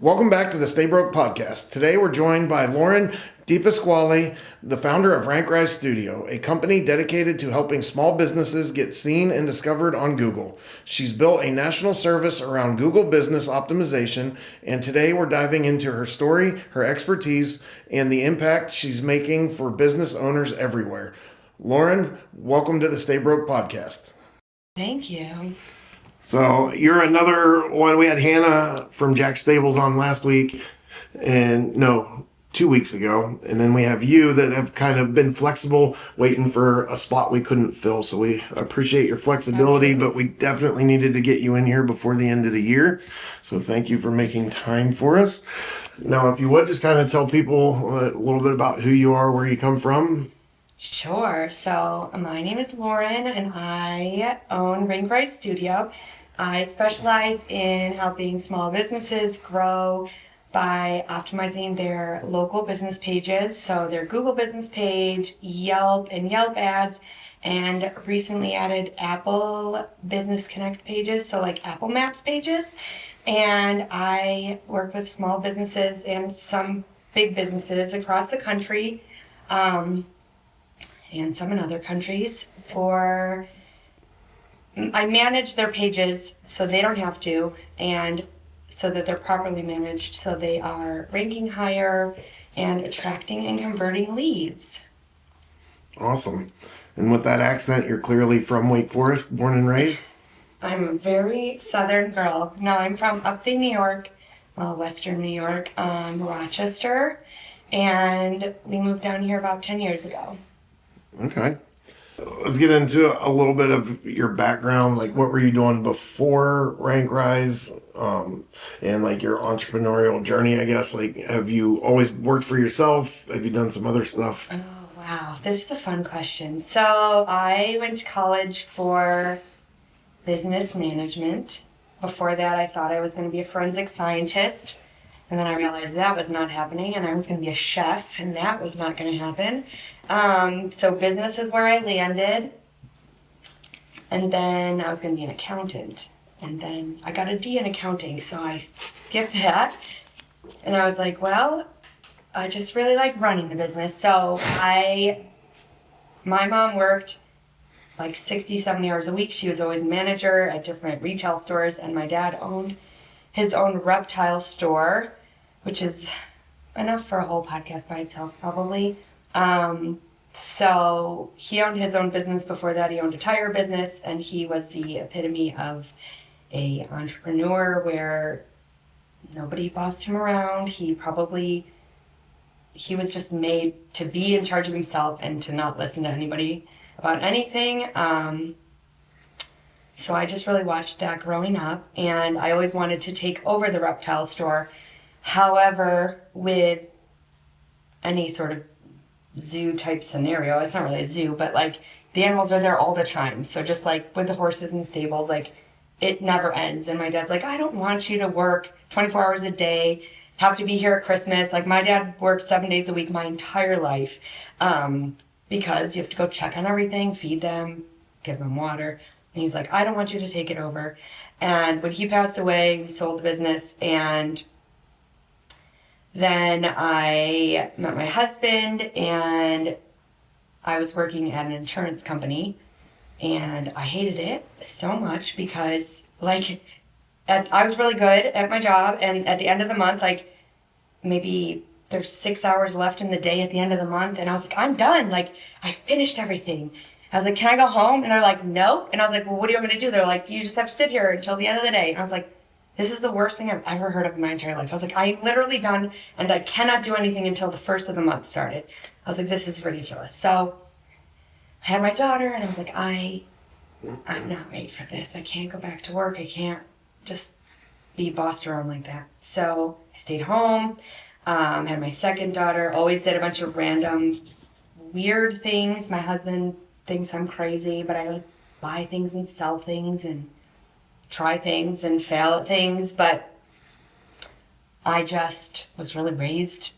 Welcome back to the Stay Broke podcast. Today we're joined by Lauren DiPasquale, the founder of Rankrise Studio, a company dedicated to helping small businesses get seen and discovered on Google. She's built a national service around Google business optimization, and today we're diving into her story, her expertise, and the impact she's making for business owners everywhere. Lauren, welcome to the Stay Broke podcast. Thank you. So you're another one. We had Hannah from Jack Stables on last week, and no, 2 weeks ago. And then we have you that have kind of been flexible, waiting for a spot we couldn't fill. So we appreciate your flexibility, but we definitely needed to get you in here before the end of the year. So thank you for making time for us. Now, if you would just kind of tell people a little bit about who you are, where you come from. Sure. So my name is Lauren and I own Rankrise Studio. I specialize in helping small businesses grow by optimizing their local business pages. So their Google business page, Yelp and Yelp ads, and recently added Apple Business Connect pages. So like Apple Maps pages. And I work with small businesses and some big businesses across the country. And some in other countries I manage their pages so they don't have to, and so that they're properly managed so they are ranking higher and attracting and converting leads. Awesome. And with that accent, you're clearly from Wake Forest, born and raised? I'm a very southern girl. No, I'm from upstate New York, western New York, Rochester, and we moved down here about 10 years ago. Okay. Let's get into a little bit of your background. Like, what were you doing before Rankrise, and like your entrepreneurial journey, I guess? Like, have you always worked for yourself? Have you done some other stuff? Oh, wow. This is a fun question. So I went to college for business management. Before that, I thought I was going to be a forensic scientist. And then I realized that was not happening, and I was going to be a chef, and that was not going to happen. So business is where I landed. And then I was going to be an accountant. And then I got a D in accounting, so I skipped that. And I was like, well, I just really like running the business. So my mom worked like 60, 70 hours a week. She was always a manager at different retail stores, and my dad owned his own reptile store, which is enough for a whole podcast by itself, probably. So he owned his own business. Before that, he owned a tire business, and he was the epitome of a entrepreneur where nobody bossed him around. He was just made to be in charge of himself and to not listen to anybody about anything. So I just really watched that growing up, and I always wanted to take over the reptile store. However, with any sort of zoo type scenario, it's not really a zoo, but like the animals are there all the time. So just like with the horses and stables, like it never ends. And my dad's like, I don't want you to work 24 hours a day, have to be here at Christmas. Like my dad worked 7 days a week my entire life, because you have to go check on everything, feed them, give them water. And he's like, I don't want you to take it over. And when he passed away, we sold the business, and then I met my husband, and I was working at an insurance company, and I hated it so much because I was really good at my job, and at the end of the month, like maybe there's 6 hours left in the day at the end of the month, and I was like, I'm done. Like I finished everything. I was like, can I go home? And they're like, no. And I was like, well, what do you want me to do? They're like, you just have to sit here until the end of the day. And I was like, this is the worst thing I've ever heard of in my entire life. I was like, I'm literally done, and I cannot do anything until the first of the month started. I was like, this is ridiculous. So I had my daughter, and I was like, I'm not made for this. I can't go back to work. I can't just be bossed around like that. So I stayed home, had my second daughter, always did a bunch of random weird things. My husband thinks I'm crazy, but I like buy things and sell things and try things and fail at things. But I just was really raised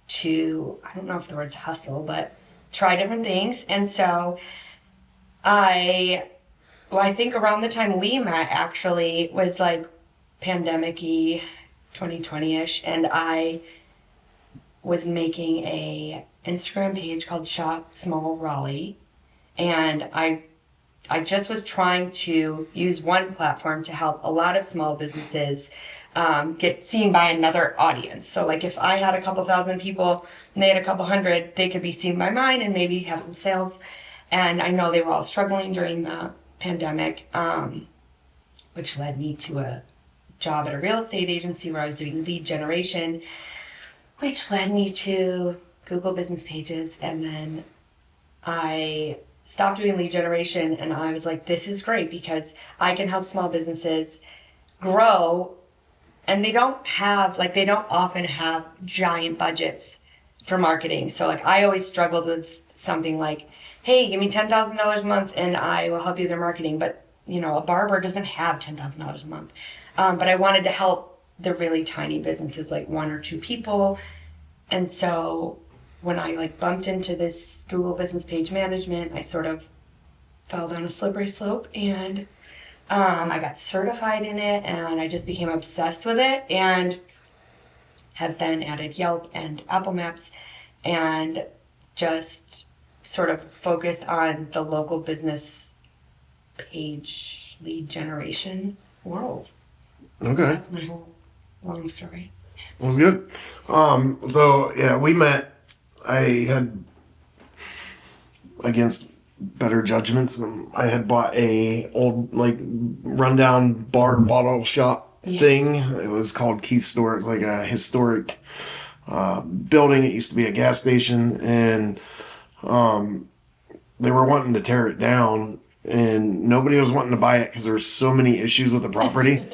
to, I don't know if the word's hustle, but try different things. And so I think around the time we met actually was like pandemic-y, 2020-ish, and I was making a Instagram page called Shop Small Raleigh, and I just was trying to use one platform to help a lot of small businesses get seen by another audience. So like if I had a couple thousand people and they had a couple hundred, they could be seen by mine and maybe have some sales. And I know they were all struggling during the pandemic, which led me to a job at a real estate agency where I was doing lead generation, which led me to Google business pages. And then I stopped doing lead generation and I was like, this is great because I can help small businesses grow, and they don't often have giant budgets for marketing. So like I always struggled with something like, hey, give me $10,000 a month and I will help you with their marketing. But you know, a barber doesn't have $10,000 a month. But I wanted to help the really tiny businesses, like 1 or 2 people. And so when I like bumped into this Google business page management, I sort of fell down a slippery slope, and I got certified in it, and I just became obsessed with it, and have then added Yelp and Apple Maps, and just sort of focused on the local business page lead generation world. Okay. That's my whole long story. That was good. So yeah, we met. I had, against better judgments, I had bought a old like rundown bar bottle shop thing. It was called Keith's Store. It was like a historic building. It used to be a gas station, and they were wanting to tear it down, and nobody was wanting to buy it because there were so many issues with the property.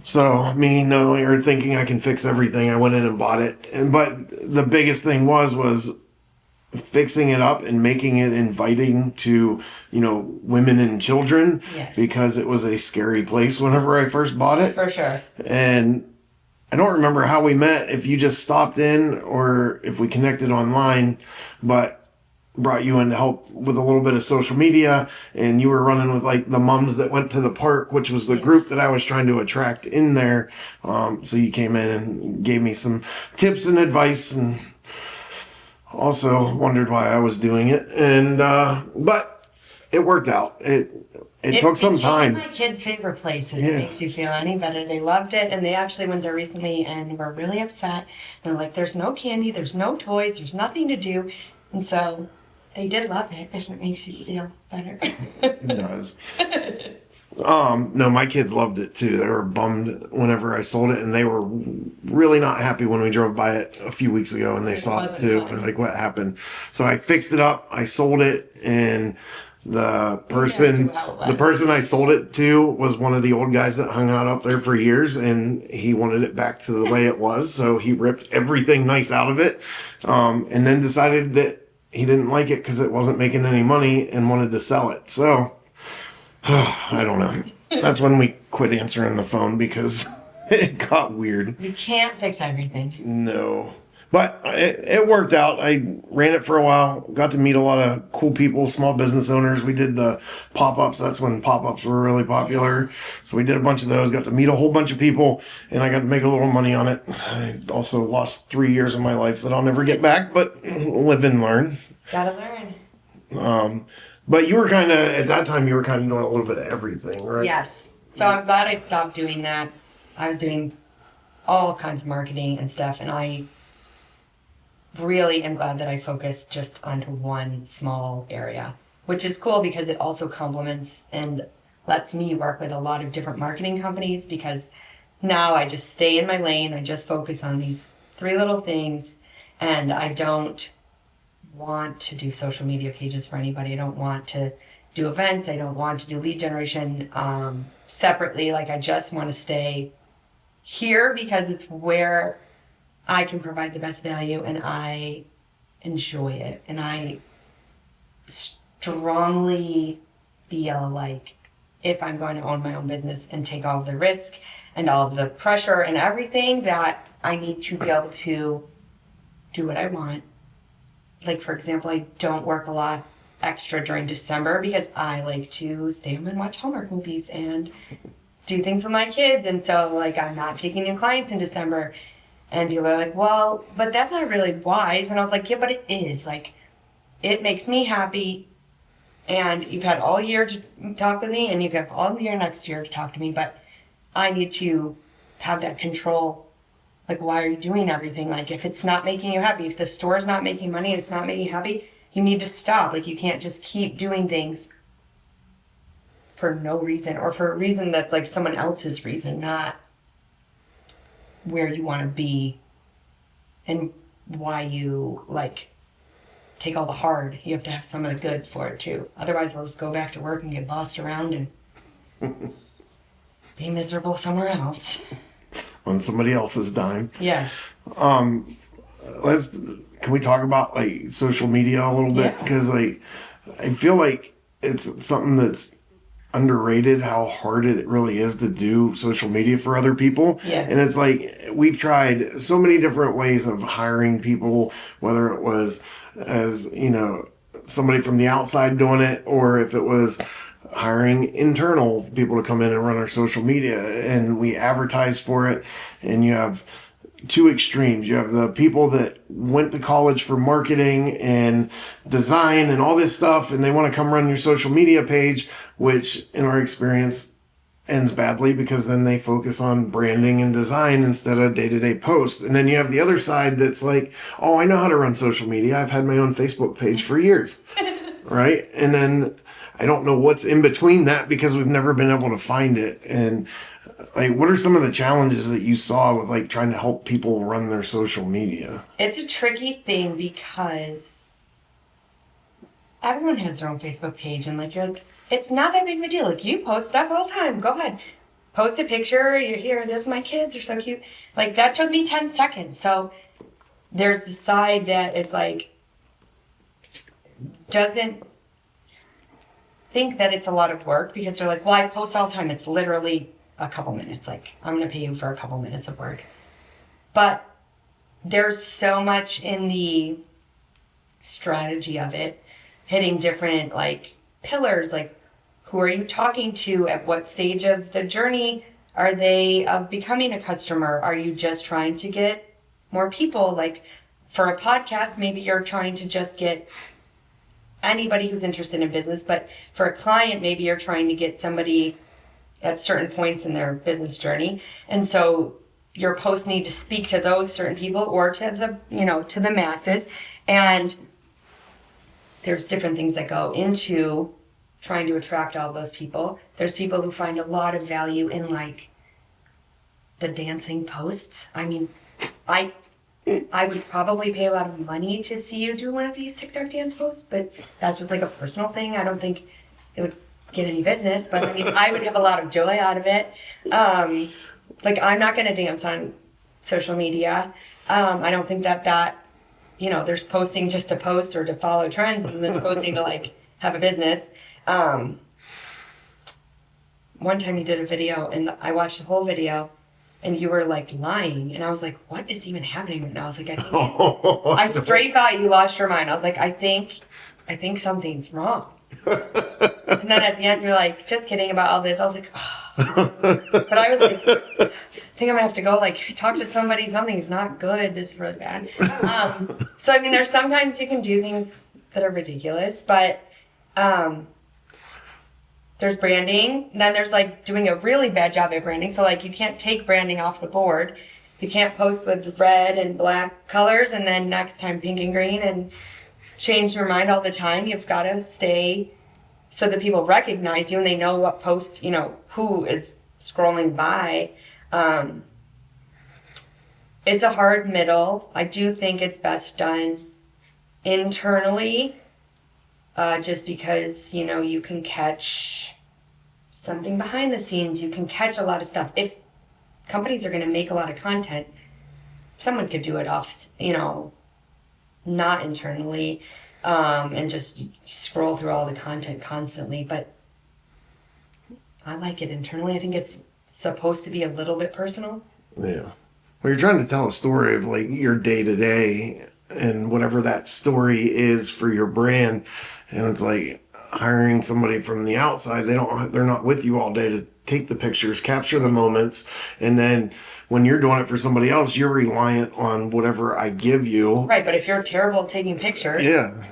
So me knowing or thinking I can fix everything, I went in and bought it. But the biggest thing was fixing it up and making it inviting to, you know, women and children. Yes. Because it was a scary place whenever I first bought it. For sure. And I don't remember how we met, if you just stopped in or if we connected online, but brought you in to help with a little bit of social media, and you were running with like the moms that went to the park, which was the group that I was trying to attract in there. So you came in and gave me some tips and advice, and also wondered why I was doing it. And but it worked out. It took some time. It's my kids' favorite place, and it makes you feel any better. They loved it, and they actually went there recently and were really upset. They're like, there's no candy, there's no toys, there's nothing to do. And so they did love it, if it makes you feel better. It does. No, my kids loved it too. They were bummed whenever I sold it, and they were really not happy when we drove by it a few weeks ago and they saw it too. They're like, what happened? So I fixed it up, I sold it, and the person I sold it to was one of the old guys that hung out up there for years, and he wanted it back to the way it was. So he ripped everything nice out of it, and then decided that he didn't like it because it wasn't making any money and wanted to sell it. So I don't know. That's when we quit answering the phone because it got weird. You can't fix everything. No. But it worked out. I ran it for a while, got to meet a lot of cool people, small business owners. We did the pop-ups. That's when pop-ups were really popular. So we did a bunch of those, got to meet a whole bunch of people, and I got to make a little money on it. I also lost 3 years of my life that I'll never get back, but live and learn. Gotta learn. But you were kind of, at that time, you were kind of doing a little bit of everything, right? Yes. So I'm glad I stopped doing that. I was doing all kinds of marketing and stuff, and I really am glad that I focused just onto one small area, which is cool because it also complements and lets me work with a lot of different marketing companies, because now I just stay in my lane. I just focus on these 3 little things, and I don't want to do social media pages for anybody. I don't want to do events. I don't want to do lead generation separately. Like, I just want to stay here because it's where I can provide the best value and I enjoy it. And I strongly feel like if I'm going to own my own business and take all of the risk and all of the pressure and everything, that I need to be able to do what I want. Like, for example, I don't work a lot extra during December because I like to stay home and watch Hallmark movies and do things with my kids. And so, like, I'm not taking new clients in December. And people are like, well, but that's not really wise. And I was like, yeah, but it is. Like, it makes me happy. And you've had all year to talk with me, and you have all year next year to talk to me. But I need to have that control. Like, why are you doing everything? Like, if it's not making you happy, if the store's not making money and it's not making you happy, you need to stop. Like, you can't just keep doing things for no reason, or for a reason that's like someone else's reason, not where you want to be and why you like take all the hard. You have to have some of the good for it too. Otherwise, I'll just go back to work and get bossed around and be miserable somewhere else. On somebody else's dime. Yeah. Can we talk about like social media a little bit? Yeah. Because like I feel like it's something that's underrated how hard it really is to do social media for other people. Yeah. And it's like we've tried so many different ways of hiring people, whether it was as, you know, somebody from the outside doing it, or if it was hiring internal people to come in and run our social media, and we advertise for it. And you have two extremes. You have the people that went to college for marketing and design and all this stuff, and they want to come run your social media page, which in our experience ends badly because then they focus on branding and design instead of day-to-day posts. And then you have the other side that's like, oh, I know how to run social media. I've had my own Facebook page for years. Right? And then I don't know what's in between that because we've never been able to find it. And like, what are some of the challenges that you saw with like trying to help people run their social media? It's a tricky thing because everyone has their own Facebook page, and like, you're like, it's not that big of a deal. Like, you post stuff all the time. Go ahead. Post a picture. You're here. This, my kids are so cute. Like, that took me 10 seconds. So there's the side that is like, doesn't think that it's a lot of work because they're like, well, I post all the time. It's literally a couple minutes. Like, I'm going to pay you for a couple minutes of work. But there's so much in the strategy of it, hitting different like pillars, like who are you talking to, at what stage of the journey are they of becoming a customer? Are you just trying to get more people? Like, for a podcast, maybe you're trying to just get anybody who's interested in business, but for a client, maybe you're trying to get somebody at certain points in their business journey. And so your posts need to speak to those certain people or to the, you know, to the masses. And there's different things that go into trying to attract all those people. There's people who find a lot of value in like the dancing posts. I mean, I would probably pay a lot of money to see you do one of these TikTok dance posts, but that's just like a personal thing. I don't think it would get any business, but I mean, I would have a lot of joy out of it. Like, I'm not going to dance on social media. I don't think that, you know, there's posting just to post or to follow trends, and then posting to like have a business. One time you did a video and I watched the whole video, and you were like lying, and I was like, what is even happening right now? I was like, I straight thought you lost your mind. I was like, I think something's wrong. And then at the end you're like, just kidding about all this. I was like, oh. But I was like, I think I'm gonna have to go like talk to somebody. Something's not good. This is really bad. So I mean, there's sometimes you can do things that are ridiculous, but there's branding. Then there's like doing a really bad job at branding. So like, you can't take branding off the board. You can't post with red and black colors and then next time pink and green and change your mind all the time. You've got to stay so that people recognize you and they know what post, you know, who is scrolling by. It's a hard middle. I do think it's best done internally, just because, you know, you can catch something behind the scenes. You can catch a lot of stuff. If companies are going to make a lot of content, someone could do it off, you know, not internally, and just scroll through all the content constantly. But I like it internally. I think it's supposed to be a little bit personal. Yeah. Well, you're trying to tell a story of like your day to day and whatever that story is for your brand. And it's like, hiring somebody from the outside. They're not with you all day to take the pictures, capture the moments. And then when you're doing it for somebody else, you're reliant on whatever I give you. Right. But if you're terrible at taking pictures, Yeah.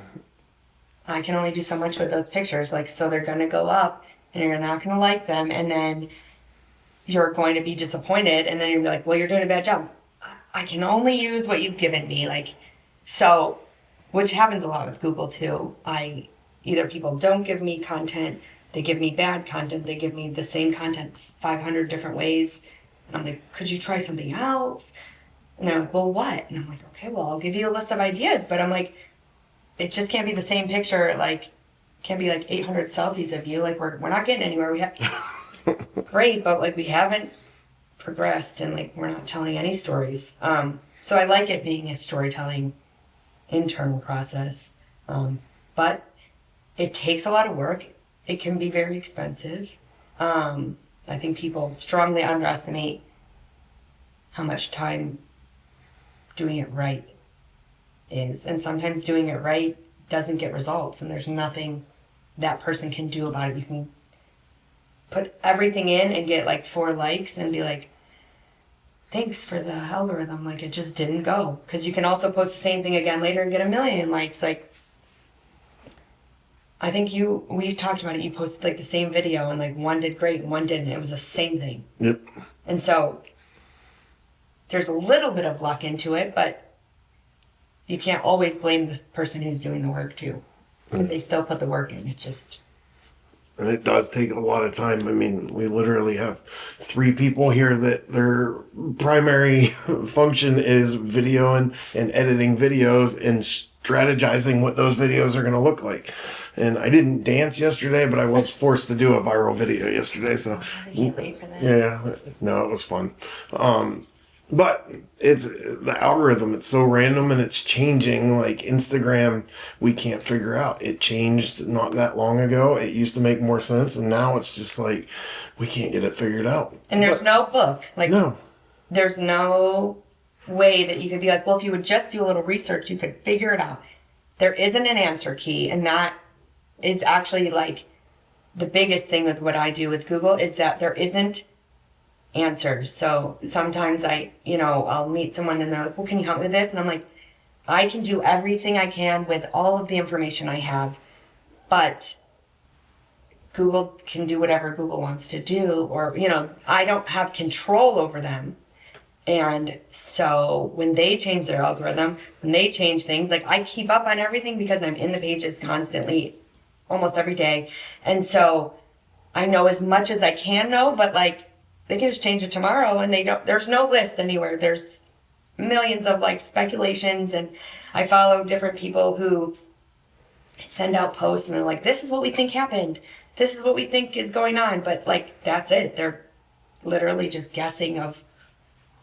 I can only do so much with those pictures. Like, so they're going to go up and you're not going to like them. And then you're going to be disappointed. And then you're like, well, you're doing a bad job. I can only use what you've given me. Like, so, which happens a lot with Google too. Either people don't give me content, they give me bad content, they give me the same content 500 different ways. And I'm like, could you try something else? And they're like, well, what? And I'm like, okay, well, I'll give you a list of ideas. But I'm like, it just can't be the same picture. Like, can't be like 800 selfies of you. Like, we're not getting anywhere. We have great, but like we haven't progressed, and like we're not telling any stories. So I like it being a storytelling internal process, but it takes a lot of work. It can be very expensive. I think people strongly underestimate how much time doing it right is, and sometimes doing it right doesn't get results, and there's nothing that person can do about it. You can put everything in and get like 4 likes and be like, thanks for the algorithm. Like, it just didn't go. Because you can also post the same thing again later and get 1 million likes. Like, I think we talked about it. You posted like the same video and like one did great and one didn't. It was the same thing. Yep. And so there's a little bit of luck into it, but you can't always blame the person who's doing the work too. Because they still put the work in. It's just... And it does take a lot of time. I mean, we literally have 3 people here that their primary function is videoing and editing videos and strategizing what those videos are going to look like. And I didn't dance yesterday, but I was forced to do a viral video yesterday. So I can't wait for that. yeah, no, it was fun. But it's the algorithm, it's so random and it's changing. Like Instagram, we can't figure out. It changed not that long ago. It used to make more sense, and now it's just like we can't get it figured out. And there's no book. Like, no. There's no way that you could be like, well, if you would just do a little research, you could figure it out. There isn't an answer key, and that is actually like the biggest thing with what I do with Google is that there isn't answers. So sometimes I'll meet someone and they're like, well, can you help me with this? And I'm like, I can do everything I can with all of the information I have, but Google can do whatever Google wants to do, or, I don't have control over them. And so when they change their algorithm, when they change things, like I keep up on everything because I'm in the pages constantly, almost every day. And so I know as much as I can know, but like, they can just change it tomorrow and there's no list anywhere. There's millions of like speculations, and I follow different people who send out posts and they're like, this is what we think happened. This is what we think is going on. But like, that's it. They're literally just guessing of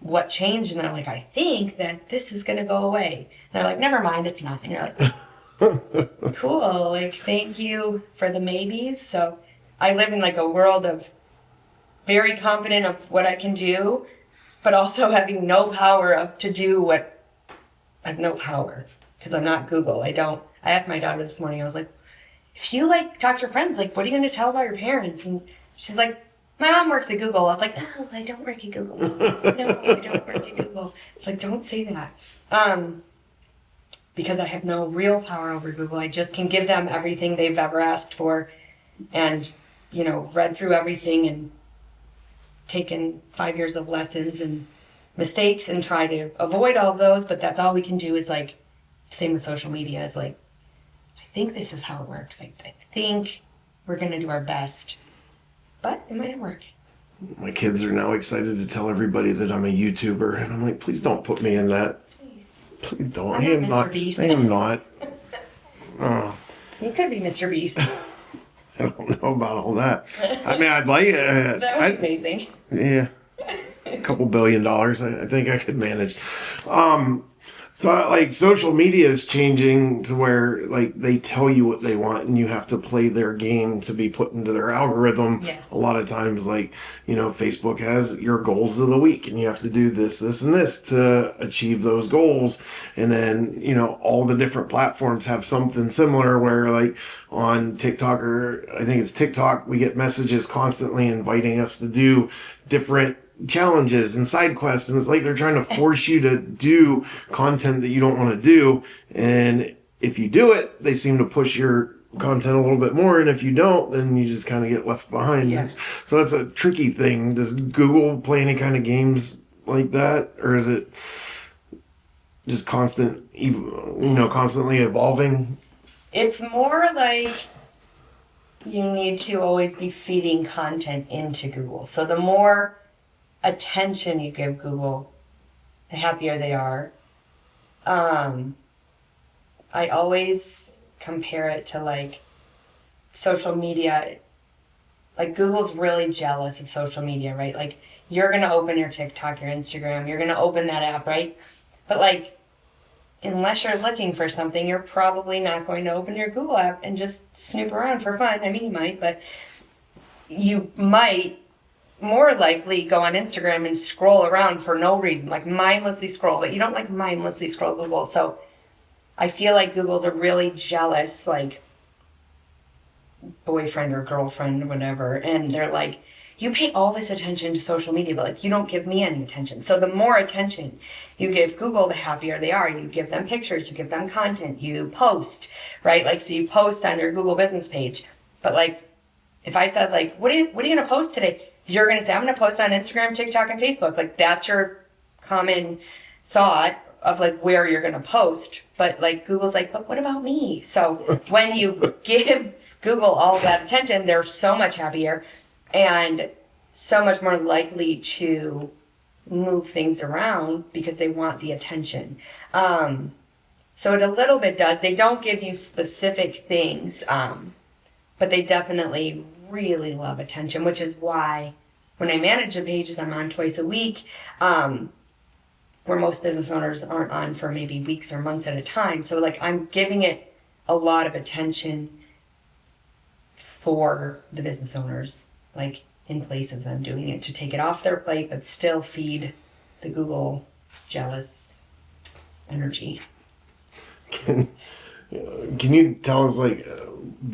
what changed. And they're like, I think that this is going to go away. And they're like, never mind, it's not. And you're like, cool. Like, thank you for the maybes. So I live in like a world of very confident of what I can do, but also having no power to do what I have no power because I'm not Google. I asked my daughter this morning, I was like, if you like talk to your friends, like, what are you going to tell about your parents? And she's like, my mom works at Google. I was like, no, I don't work at Google. No, I don't work at Google. It's like, don't say that. Because I have no real power over Google. I just can give them everything they've ever asked for and, read through everything and taken 5 years of lessons and mistakes and try to avoid all of those, but that's all we can do. Is like, same with social media, is like, I think this is how it works. Like, I think we're going to do our best, but it might not work. My kids are now excited to tell everybody that I'm a YouTuber, and I'm like, please don't put me in that. Please don't. I am not. Beast. I am not. Oh. You could be Mr. Beast. I don't know about all that. I mean, I'd like it. That would be amazing. Yeah. A couple $1 billion, I think I could manage. So like social media is changing to where like they tell you what they want and you have to play their game to be put into their algorithm. Yes. A lot of times like, Facebook has your goals of the week and you have to do this, this, and this to achieve those goals. And then, all the different platforms have something similar where like on TikTok, or I think it's TikTok, we get messages constantly inviting us to do different challenges and side quests, and it's like they're trying to force you to do content that you don't want to do, and if you do it they seem to push your content a little bit more, and if you don't then you just kind of get left behind. Yes. So that's a tricky thing. Does Google play any kind of games like that, or is it just constantly evolving? It's more like you need to always be feeding content into Google. So the more attention you give Google, the happier they are. I always compare it to like social media. Like Google's really jealous of social media, right? Like you're going to open your TikTok, your Instagram, you're going to open that app, right? But like, unless you're looking for something, you're probably not going to open your Google app and just snoop around for fun. I mean, you might, but you might more likely go on Instagram and scroll around for no reason, like mindlessly scroll, but you don't like mindlessly scroll Google. So I feel like Google's a really jealous, like, boyfriend or girlfriend or whatever, and they're like, you pay all this attention to social media, but like you don't give me any attention. So the more attention you give Google, the happier they are. You give them pictures, you give them content, you post, right? Like, so you post on your Google business page. But like, if I said like, what are you gonna post today? You're gonna say, I'm gonna post on Instagram, TikTok, and Facebook. Like that's your common thought of like where you're gonna post. But like Google's like, but what about me? So when you give Google all that attention, they're so much happier and so much more likely to move things around because they want the attention. So it a little bit does. They don't give you specific things, but they definitely really love attention, which is why when I manage the pages, I'm on twice a week, where most business owners aren't on for maybe weeks or months at a time. So like I'm giving it a lot of attention for the business owners, like in place of them doing it to take it off their plate, but still feed the Google jealous energy. Can you tell us like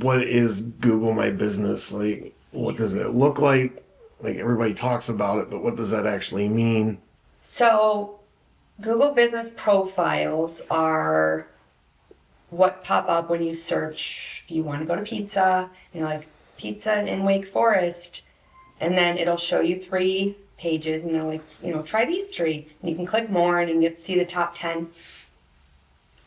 what is Google My Business? Like what does it look like? Like everybody talks about it, but what does that actually mean? So Google business profiles are what pop up when you search, if you want to go to pizza, like pizza in Wake Forest, and then it'll show you 3 pages and they're like, try these 3, and you can click more and you can get to see the top 10.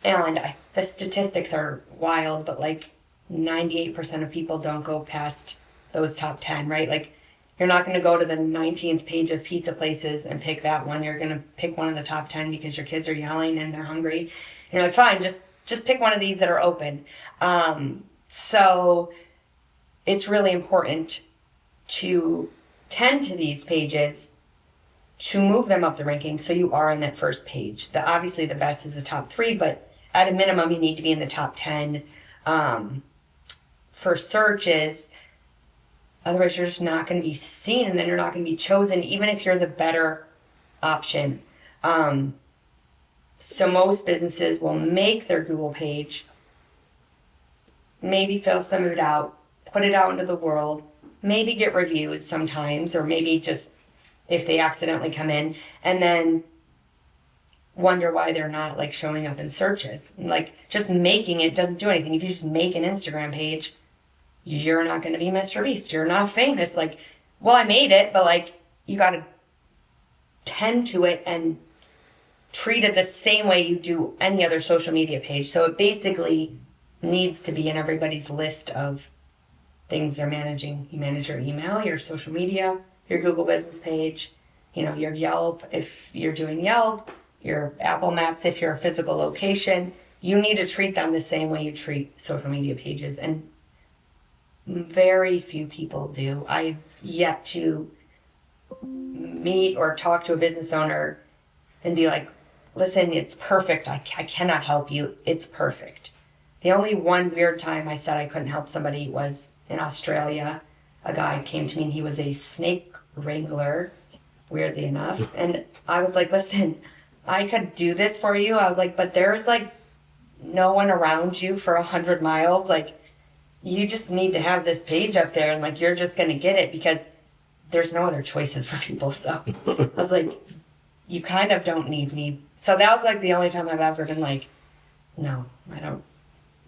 And the statistics are wild, but like 98% of people don't go past those top 10, right? Like you're not going to go to the 19th page of pizza places and pick that one. You're going to pick one of the top 10 because your kids are yelling and they're hungry. And you're like, fine, just pick one of these that are open. So it's really important to tend to these pages to move them up the rankings so you are on that first page. Obviously the best is the top 3, but at a minimum you need to be in the top 10 for searches. Otherwise you're just not going to be seen, and then you're not going to be chosen even if you're the better option. So most businesses will make their Google page, maybe fill some of it out, put it out into the world, maybe get reviews sometimes, or maybe just if they accidentally come in, and then wonder why they're not like showing up in searches. Like just making it doesn't do anything. If you just make an Instagram page, you're not going to be Mr. Beast. You're not famous. Like, well, I made it, but like you got to tend to it and treat it the same way you do any other social media page. So it basically needs to be in everybody's list of things they're managing. You manage your email, your social media, your Google business page, your Yelp if you're doing Yelp, your Apple Maps if you're a physical location. You need to treat them the same way you treat social media pages, and very few people do. I've yet to meet or talk to a business owner and be like, listen, it's perfect. I cannot help you. It's perfect. The only one weird time I said I couldn't help somebody was in Australia. A guy came to me and he was a snake wrangler, weirdly enough. And I was like, listen, I could do this for you. I was like, but there's like no one around you for 100 miles. Like, you just need to have this page up there and like you're just going to get it because there's no other choices for people. So I was like, you kind of don't need me. So that was like the only time I've ever been like, no,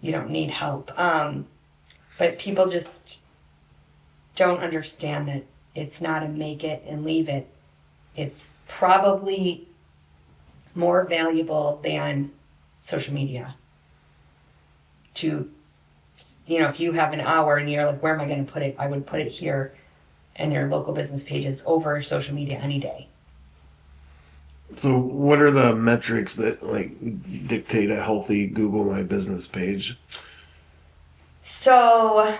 you don't need help. But people just don't understand that it's not a make it and leave it. It's probably more valuable than social media. To, if you have an hour and you're like, where am I going to put it? I would put it here in your local business pages over social media any day. So what are the metrics that like dictate a healthy Google My Business page? So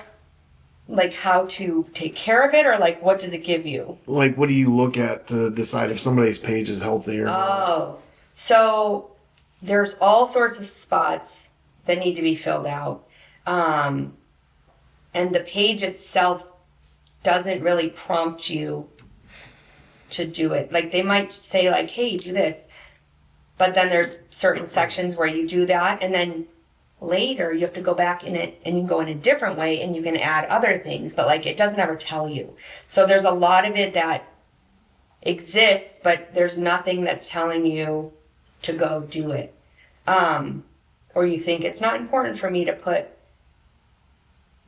like how to take care of it, or like what does it give you? Like what do you look at to decide if somebody's page is healthy or not? Oh, so there's all sorts of spots that need to be filled out. And the page itself doesn't really prompt you to do it. Like they might say like, hey, do this. But then there's certain sections where you do that. And then later you have to go back in it and you can go in a different way and you can add other things. But like it doesn't ever tell you. So there's a lot of it that exists, but there's nothing that's telling you to go do it. Or you think it's not important for me to put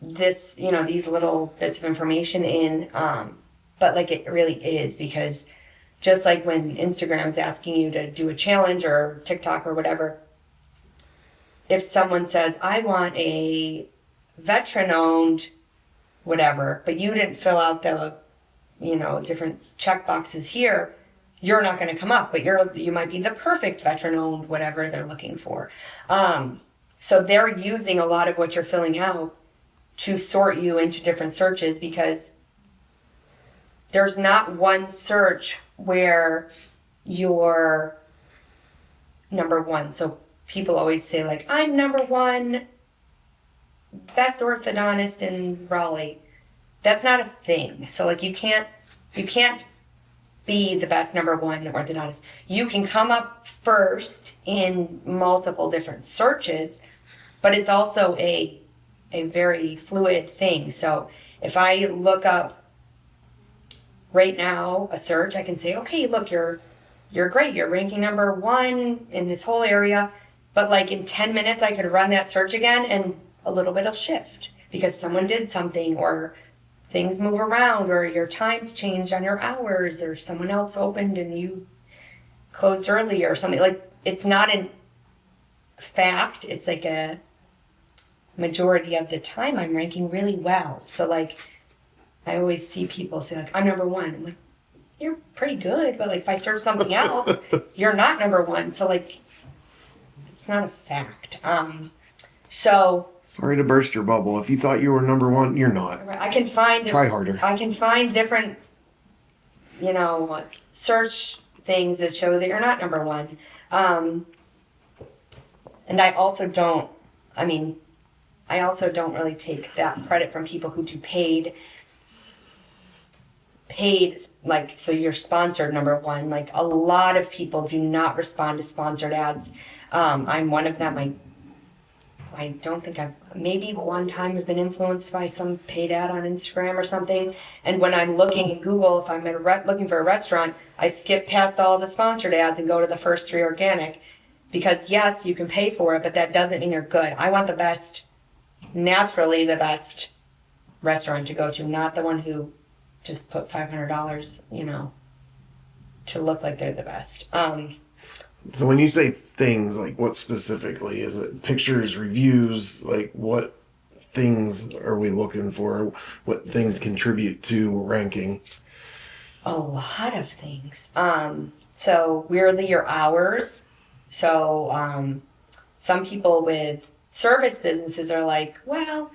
this, these little bits of information in. But like it really is, because just like when Instagram's asking you to do a challenge or TikTok or whatever, if someone says, I want a veteran-owned whatever, but you didn't fill out the, different check boxes here, you're not going to come up, but you might be the perfect veteran-owned whatever they're looking for. So they're using a lot of what you're filling out to sort you into different searches, because there's not one search where you're number one. So people always say like, I'm number one best orthodontist in Raleigh. That's not a thing. So like you can't be the best number one orthodontist. You can come up first in multiple different searches, but it's also a very fluid thing. So if I look up right now a search, I can say, okay, look, you're great. You're ranking number one in this whole area. But like in 10 minutes, I could run that search again and a little bit will shift because someone did something, or things move around, or your times changed on your hours, or someone else opened and you closed early or something. Like it's not a fact. It's like a majority of the time I'm ranking really well. So like I always see people say like, I'm number one. I'm like, you're pretty good, but like if I search something else, you're not number one. So like, it's not a fact. So sorry to burst your bubble. If you thought you were number one, you're not. I can find Try harder. I can find different, search things that show that you're not number one. And I also don't really take that credit from people who do paid, like, so you're sponsored number one. Like a lot of people do not respond to sponsored ads. I'm one of them. I don't think maybe one time I've been influenced by some paid ad on Instagram or something. And when I'm looking in Google, if I'm looking for a restaurant, I skip past all the sponsored ads and go to the first 3 organic, because yes, you can pay for it, but that doesn't mean you're good. I want naturally the best restaurant to go to, not the one who just put $500, to look like they're the best. So when you say things, like what specifically? Is it pictures, reviews? Like what things are we looking for? What things contribute to ranking? A lot of things. So weirdly, your hours. So some people with service businesses are like, well,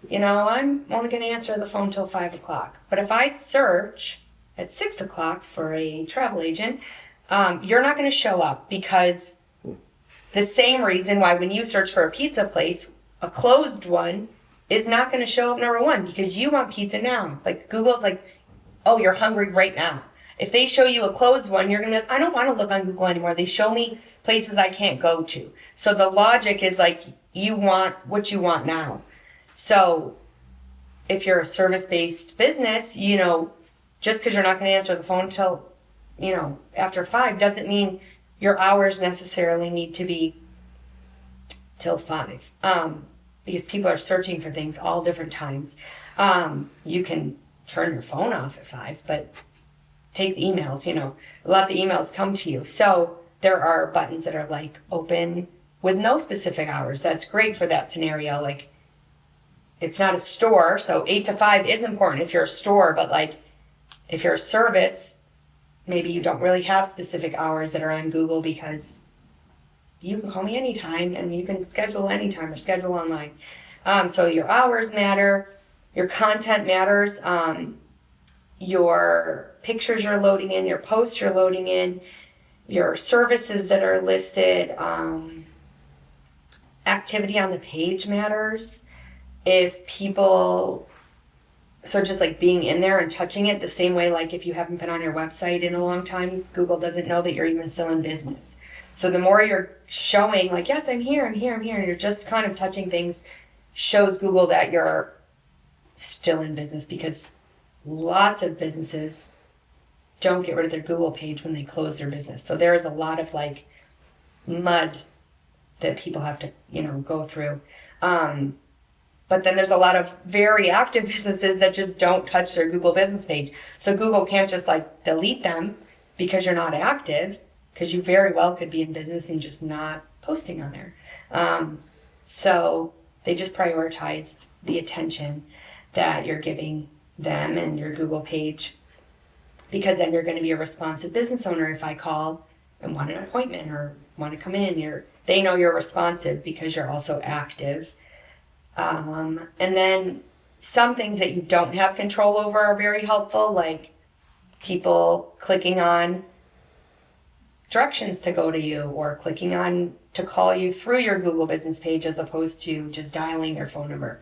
I'm only going to answer the phone till 5 o'clock. But if I search at 6 o'clock for a travel agent, you're not going to show up, because the same reason why when you search for a pizza place, a closed one is not going to show up number one, because you want pizza now. Like Google's like, oh, you're hungry right now. If they show you a closed one, you're going to be like, I don't want to look on Google anymore. They show me places I can't go to. So the logic is like, you want what you want now. So if you're a service-based business, you know, just because you're not going to answer the phone until, you know, after 5 doesn't mean your hours necessarily need to be till 5. Because people are searching for things all different times. You can turn your phone off at 5, but take the emails, you know, let the emails come to you. So there are buttons that are like open with no specific hours. That's great for that scenario. Like, it's not a store, so 8 to 5 is important if you're a store, but like if you're a service, maybe you don't really have specific hours that are on Google, because you can call me anytime and you can schedule anytime or schedule online. So your hours matter, your content matters, your pictures you're loading in, your posts you're loading in, your services that are listed, activity on the page matters. If people, so just like being in there and touching it the same way, like if you haven't been on your website in a long time, Google doesn't know that you're even still in business. So the more you're showing like, yes, I'm here, and you're just kind of touching things, shows Google that you're still in business, because lots of businesses don't get rid of their Google page when they close their business. So there is a lot of like mud that people have to, you know, go through. But then there's a lot of very active businesses that just don't touch their Google business page. So Google can't just like delete them because you're not active, because you very well could be in business and just not posting on there. So they just prioritized the attention that you're giving them and your Google page, because then you're going to be a responsive business owner. If I call and want an appointment or want to come in, they know you're responsive because you're also active. And then some things that you don't have control over are very helpful, like people clicking on directions to go to you, or clicking on to call you through your Google business page as opposed to just dialing your phone number.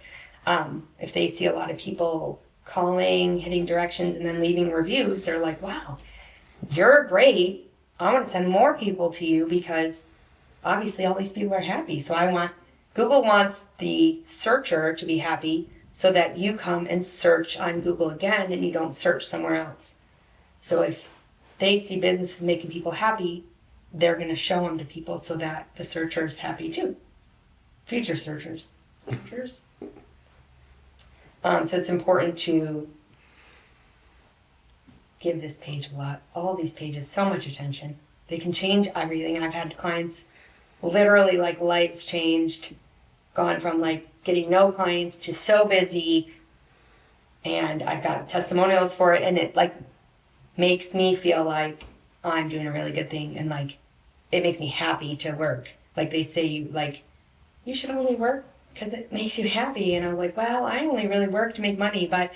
If they see a lot of people calling, hitting directions, and then leaving reviews, they're like, wow, you're great. I want to send more people to you, because obviously all these people are happy. So Google wants the searcher to be happy, so that you come and search on Google again and you don't search somewhere else. So if they see businesses making people happy, they're going to show them to people so that the searcher is happy too. Future searchers. So it's important to give this page all these pages so much attention. They can change everything. I've had clients literally like lives changed, gone from like getting no clients to so busy, and I've got testimonials for it, and it like makes me feel like I'm doing a really good thing, and like it makes me happy to work. Like they say, like, you should only work because it makes you happy, and I was like, well, I only really work to make money, but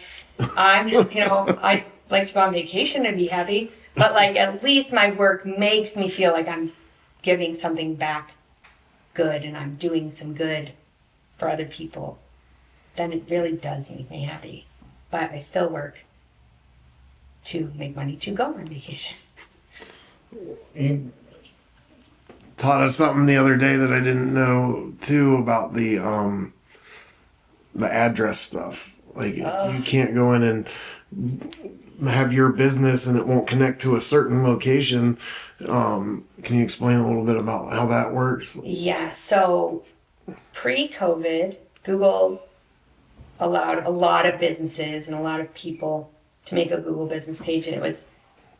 I'm, I like to go on vacation to be happy, but like at least my work makes me feel like I'm giving something back good, and I'm doing some good for other people. Then it really does make me happy. But I still work to make money to go on vacation. You taught us something the other day that I didn't know too, about the address stuff. Like you can't go in and have your business and it won't connect to a certain location. Can you explain a little bit about how that works? Yeah, so pre-COVID, Google allowed a lot of businesses and a lot of people to make a Google business page, and it was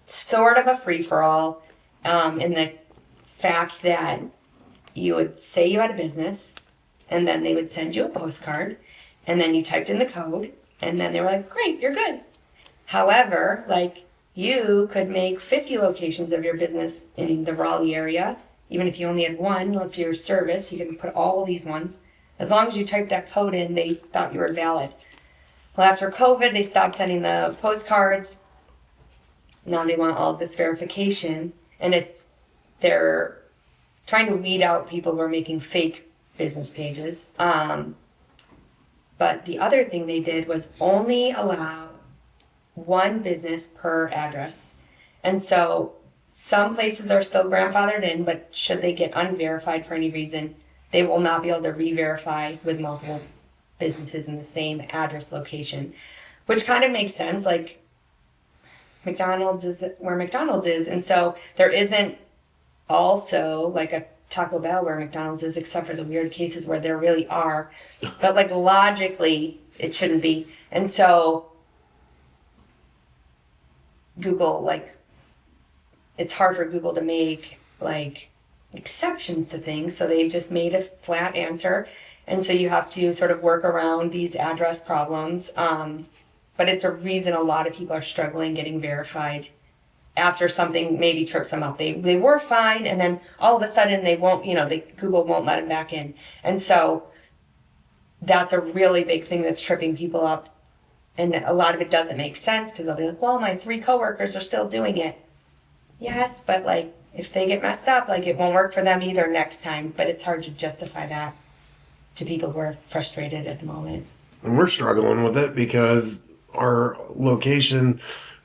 sort of a free-for-all in the fact that you would say you had a business, and then they would send you a postcard, and then you typed in the code, and then they were like, great, you're good. However, like, you could make 50 locations of your business in the Raleigh area. Even if you only had one, let's say your service, you can put all these ones. As long as you typed that code in, they thought you were valid. Well, after COVID, they stopped sending the postcards. Now they want all of this verification. And they're trying to weed out people who are making fake business pages. But the other thing they did was only allow one business per address. And so some places are still grandfathered in, but should they get unverified for any reason, they will not be able to re-verify with multiple businesses in the same address location, which kind of makes sense. Like, McDonald's is where McDonald's is, and so there isn't also like a Taco Bell where McDonald's is, except for the weird cases where there really are. But like logically, it shouldn't be. And so Google, like, it's hard for Google to make like exceptions to things, so they've just made a flat answer, and so you have to sort of work around these address problems. But it's a reason a lot of people are struggling getting verified after something maybe trips them up. They were fine, and then all of a sudden they won't, Google won't let them back in. And so that's a really big thing that's tripping people up. And a lot of it doesn't make sense because they'll be like, well, my 3 coworkers are still doing it. Yes, but like if they get messed up, like it won't work for them either next time. But it's hard to justify that to people who are frustrated at the moment. And we're struggling with it because our location,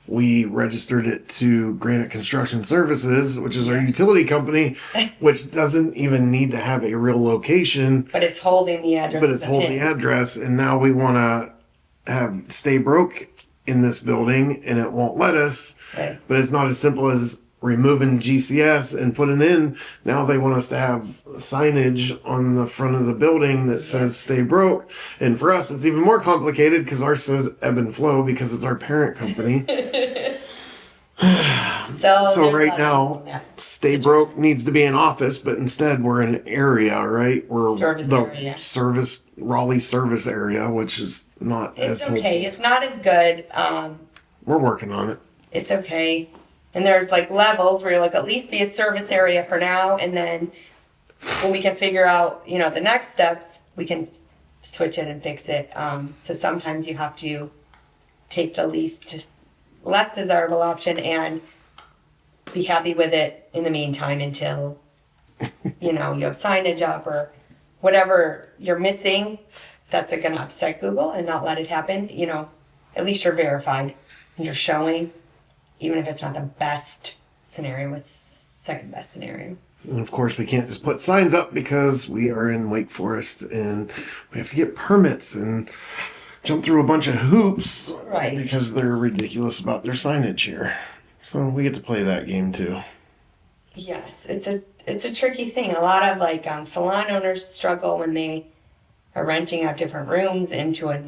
we registered it to Granite Construction Services, which is our utility company, which doesn't even need to have a real location. But it's holding the address. But it's holding the address, and now we want to have Stay Broke in this building, and it won't let us. Right. But it's not as simple as removing GCS and putting in. Now they want us to have signage on the front of the building that says Stay Broke. And for us, it's even more complicated because ours says Ebb and Flow because it's our parent company. So right now, Stay Broke needs to be an office, but instead we're an area, right? We're Raleigh service area, which is not as okay. It's not as good. We're working on it. It's okay. And there's like levels where you're like, at least be a service area for now. And then when we can figure out, the next steps, we can switch it and fix it. So sometimes you have to take the less desirable option and be happy with it in the meantime until, you have signage up or whatever you're missing that's going to upset Google and not let it happen. At least you're verified and you're showing. Even if it's not the best scenario, it's second best scenario. And of course, we can't just put signs up because we are in Wake Forest and we have to get permits and jump through a bunch of hoops. Right. Because they're ridiculous about their signage here. So we get to play that game too. Yes, it's a tricky thing. A lot of salon owners struggle when they are renting out different rooms into a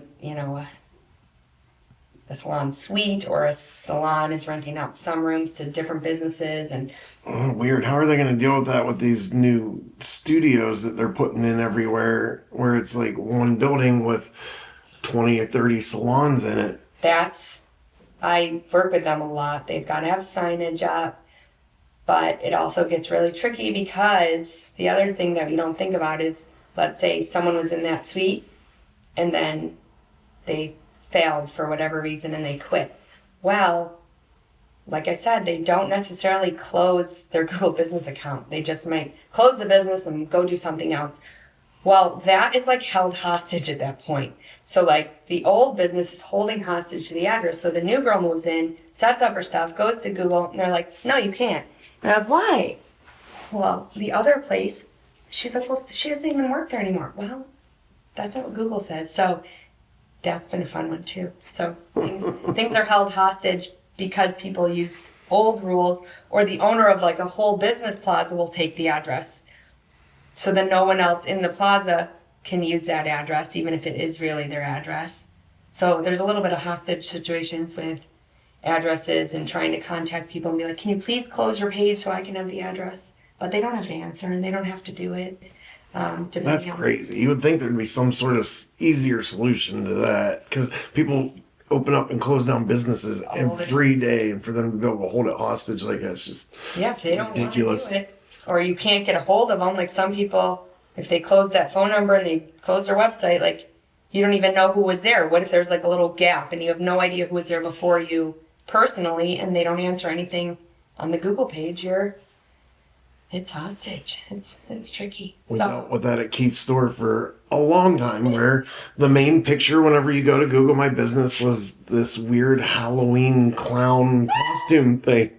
salon suite, or a salon is renting out some rooms to different businesses. And weird. How are they going to deal with that with these new studios that they're putting in everywhere, where it's like one building with 20 or 30 salons in it? I work with them a lot. They've got to have signage up, but it also gets really tricky because the other thing that you don't think about is, let's say someone was in that suite and then they failed for whatever reason and they quit. Well, like I said, they don't necessarily close their Google business account. They just might close the business and go do something else. Well, that is like held hostage at that point. So like the old business is holding hostage to the address. So the new girl moves in, sets up her stuff, goes to Google, and they're like, no, you can't. And I'm like, why? Well, the other place, she's like, well, she doesn't even work there anymore. Well, that's what Google says. So that's been a fun one too. So things are held hostage because people use old rules, or the owner of like a whole business plaza will take the address. So then no one else in the plaza can use that address, even if it is really their address. So there's a little bit of hostage situations with addresses and trying to contact people and be like, can you please close your page so I can have the address? But they don't have to answer and they don't have to do it. That's crazy. You would think there'd be some sort of easier solution to that, because people open up and close down businesses every day, and for them to be able to hold it hostage like that's just if they don't ridiculous. Want to do it, or you can't get a hold of them. Like some people, if they close that phone number and they close their website, like you don't even know who was there. What if there's like a little gap and you have no idea who was there before you personally, and they don't answer anything on the Google page, it's hostage. It's tricky. We dealt with that at Keith's store for a long time, where the main picture whenever you go to Google My Business was this weird Halloween clown costume thing.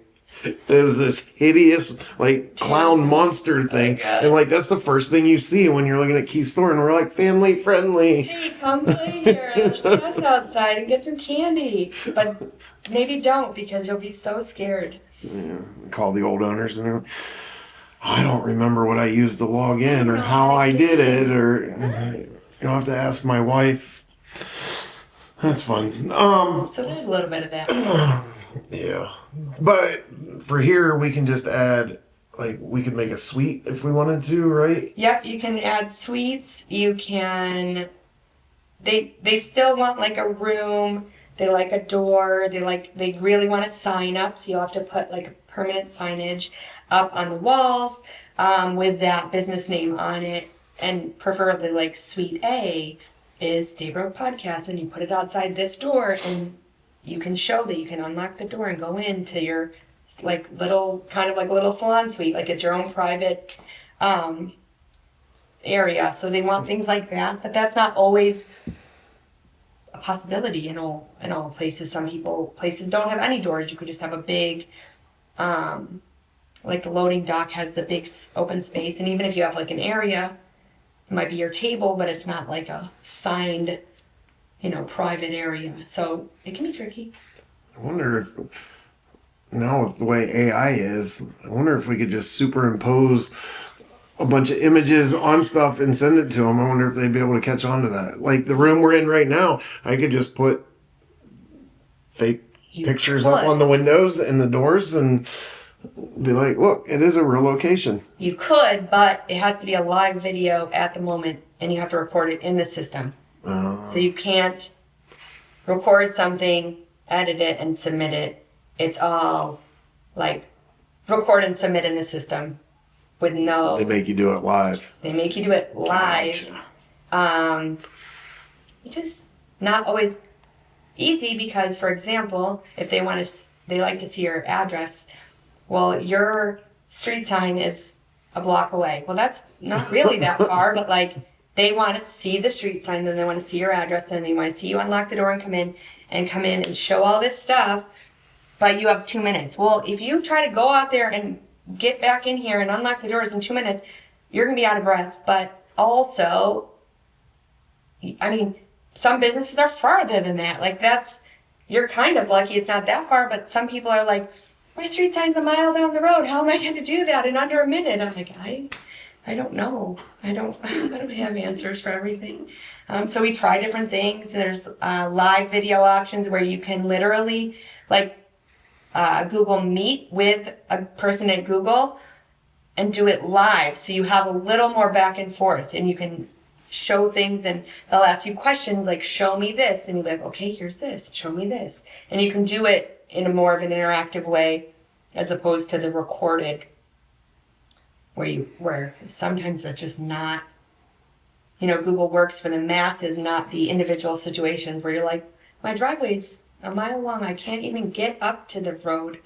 It was this hideous, like, clown monster thing. And, like, that's the first thing you see when you're looking at Keith's store, and we're like, family friendly. Hey, come play here. There's us outside and get some candy. But maybe don't, because you'll be so scared. Yeah, call the old owners and they're like, I don't remember what I used to log in or how I did it, or you'll have to ask my wife. That's fun. So there's a little bit of that. Yeah. But for here, we can just add, like, we could make a suite if we wanted to, right? Yep, you can add suites. You can, they still want like a room. They like a door. They really want a sign up. So you'll have to put like a permanent signage up on the walls with that business name on it. And preferably like suite A is Stay Broke Podcast. And you put it outside this door and you can show that you can unlock the door and go into your like little, kind of like a little salon suite. Like it's your own private area. So they want things like that. But that's not always a possibility in all places. Places don't have any doors. You could just have a big, like the loading dock has the big open space. And even if you have like an area, it might be your table, but it's not like a signed, private area. So it can be tricky. I wonder if, now with the way AI is, I wonder if we could just superimpose a bunch of images on stuff and send it to them. I wonder if they'd be able to catch on to that. Like the room we're in right now, I could just put fake pictures up on the windows and the doors and be like, look, it is a real location. You could, but it has to be a live video at the moment, and you have to record it in the system. So you can't record something, edit it, and submit it. It's all like record and submit in the system with no... They make you do it live. They make you do it live. Gotcha. Which is not always easy because, for example, if they like to see your address, well, your street sign is a block away. Well, that's not really that far, but like they want to see the street sign, then they want to see your address, then they want to see you unlock the door and come in and show all this stuff, but you have 2 minutes. Well, if you try to go out there and get back in here and unlock the doors in 2 minutes, you're going to be out of breath. But also, I mean, some businesses are farther than that. Like you're kind of lucky it's not that far, but some people are like, my street sign's a mile down the road. How am I going to do that in under a minute? I'm like, I don't know. I don't have answers for everything. So we try different things. There's live video options where you can literally Google Meet with a person at Google and do it live. So you have a little more back and forth and you can show things and they'll ask you questions like, show me this. And you'll be like, okay, here's this, show me this. And you can do it in a more of an interactive way as opposed to the recorded where sometimes that's just not, Google works for the masses, not the individual situations where you're like, my driveway's a mile long, I can't even get up to the road.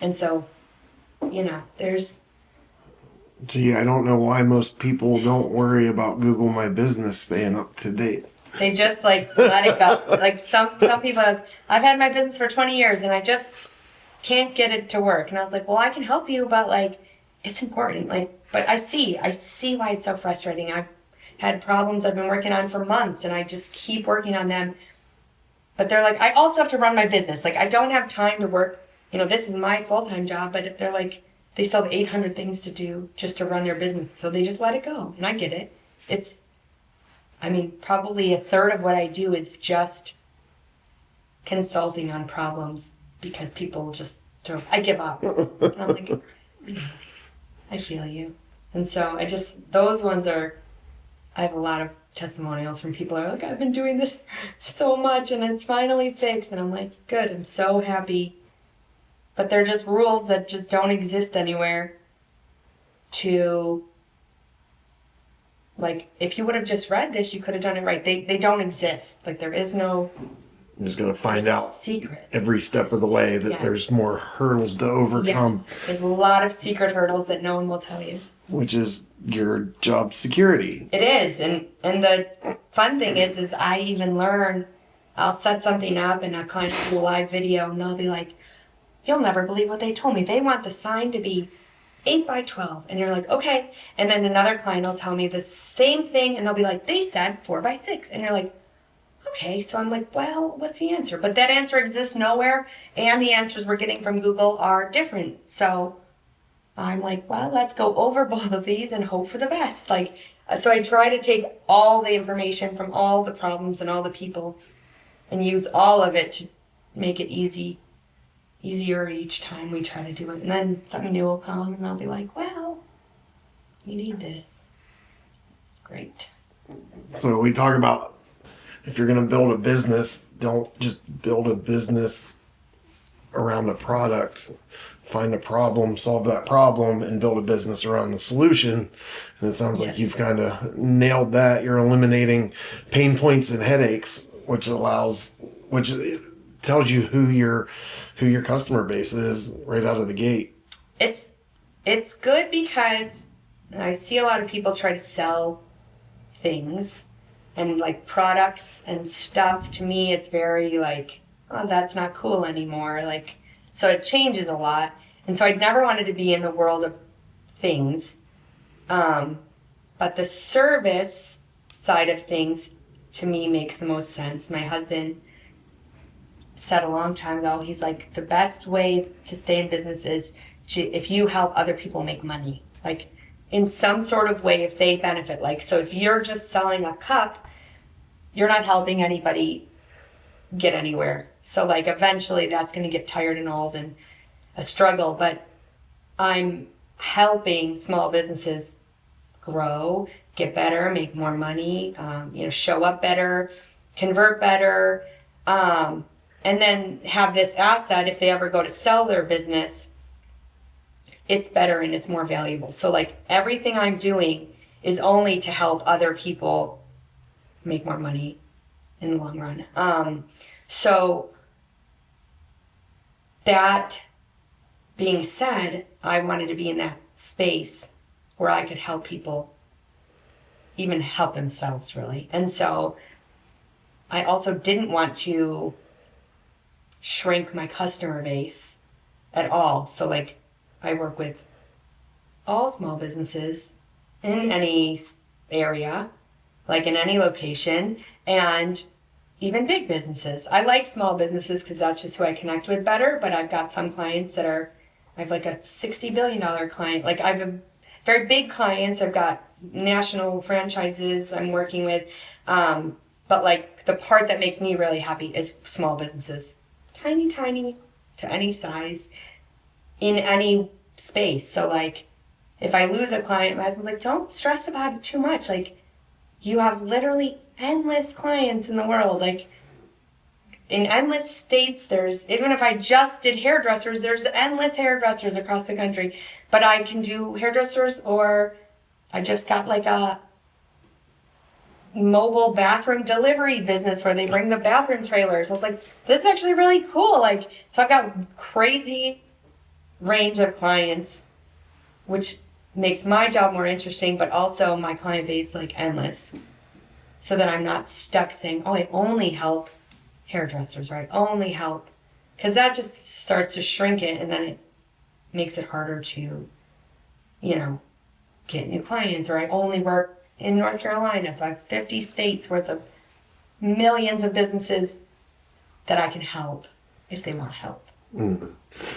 And so, there's... Gee, I don't know why most people don't worry about Google My Business staying up to date. They just let it go. Like some people, I've had my business for 20 years and I just can't get it to work. And I was like, well, I can help you, but it's important. But I see why it's so frustrating. I've had problems I've been working on for months and I just keep working on them. But they're like, I also have to run my business. I don't have time to work. This is my full-time job, but if they're like, they still have 800 things to do just to run their business. So they just let it go. And I get it. Probably a third of what I do is just consulting on problems because people just don't. I give up. And I'm like, I feel you. And so those ones I have a lot of testimonials from people who are like, I've been doing this so much and it's finally fixed. And I'm like, good, I'm so happy. But they're just rules that just don't exist anywhere to... if you would have just read this, you could have done it right. They don't exist. There is no I'm just going to find There's out secrets. every step of the way that Yes. there's more hurdles to overcome, Yes. There's a lot of secret hurdles that no one will tell you. which is your job security. It is, and the fun thing is I even learn. I'll set something up, and a client will do a live video, and they'll be like, "You'll never believe what they told me. They want the sign to be 8 by 12," and you're like, "Okay." And then another client will tell me the same thing, and they'll be like, "They said 4 by 6," and you're like, "Okay." So I'm like, "Well, what's the answer?" But that answer exists nowhere, and the answers we're getting from Google are different. So I'm like, well, let's go over both of these and hope for the best. Like, so I try to take all the information from all the problems and all the people and use all of it to make it easier each time we try to do it. And then something new will come and I'll be like, well, you need this. Great. So we talk about, if you're going to build a business, don't just build a business around a product. Find a problem, solve that problem, and build a business around the solution. And it sounds like Yes. you've kind of nailed that. You're eliminating pain points and headaches, which it tells you who your customer base is right out of the gate. It's good because I see a lot of people try to sell things and like products and stuff. To me, it's very like, oh, that's not cool anymore. Like, so it changes a lot. And so I'd never wanted to be in the world of things. But the service side of things to me makes the most sense. My husband said a long time ago, he's like, the best way to stay in business is if you help other people make money. Like in some sort of way, if they benefit. Like, so if you're just selling a cup, you're not helping anybody get anywhere. So like eventually that's going to get tired and old and a struggle, but I'm helping small businesses grow, get better, make more money, show up better, convert better, and then have this asset. If they ever go to sell their business, it's better and it's more valuable. So like everything I'm doing is only to help other people make more money in the long run. So that being said, I wanted to be in that space where I could help people even help themselves, really. And so I also didn't want to shrink my customer base at all. So like I work with all small businesses in any area, like in any location, and even big businesses. I like small businesses because that's just who I connect with better, but I've got some clients I have like a $60 billion client. Like I have very big clients. I've got national franchises I'm working with. But like the part that makes me really happy is small businesses. Tiny to any size in any space. So like if I lose a client, my husband's like, don't stress about it too much. Like you have literally endless clients in the world. Like in endless states, even if I just did hairdressers, there's endless hairdressers across the country. But I can do hairdressers, or I just got like a mobile bathroom delivery business where they bring the bathroom trailers. I was like, this is actually really cool. Like, so I've got crazy range of clients, which makes my job more interesting, but also my client base like endless. So that I'm not stuck saying, oh, I only help hairdressers, right? Only help. Because that just starts to shrink it, and then it makes it harder to, get new clients. Or I only work in North Carolina, so I have 50 states worth of millions of businesses that I can help if they want help. Mm.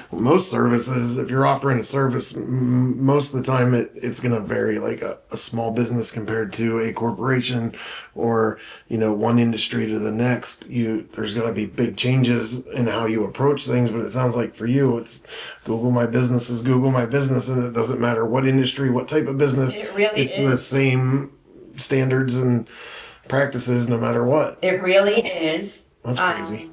Most services, if you're offering a service, most of the time it's going to vary, like a small business compared to a corporation, or one industry to the next. There's going to be big changes in how you approach things, but it sounds like for you it's Google My Business is Google My Business, and it doesn't matter what industry, what type of business. It really it's is. The same standards and practices no matter what. It really is. That's crazy.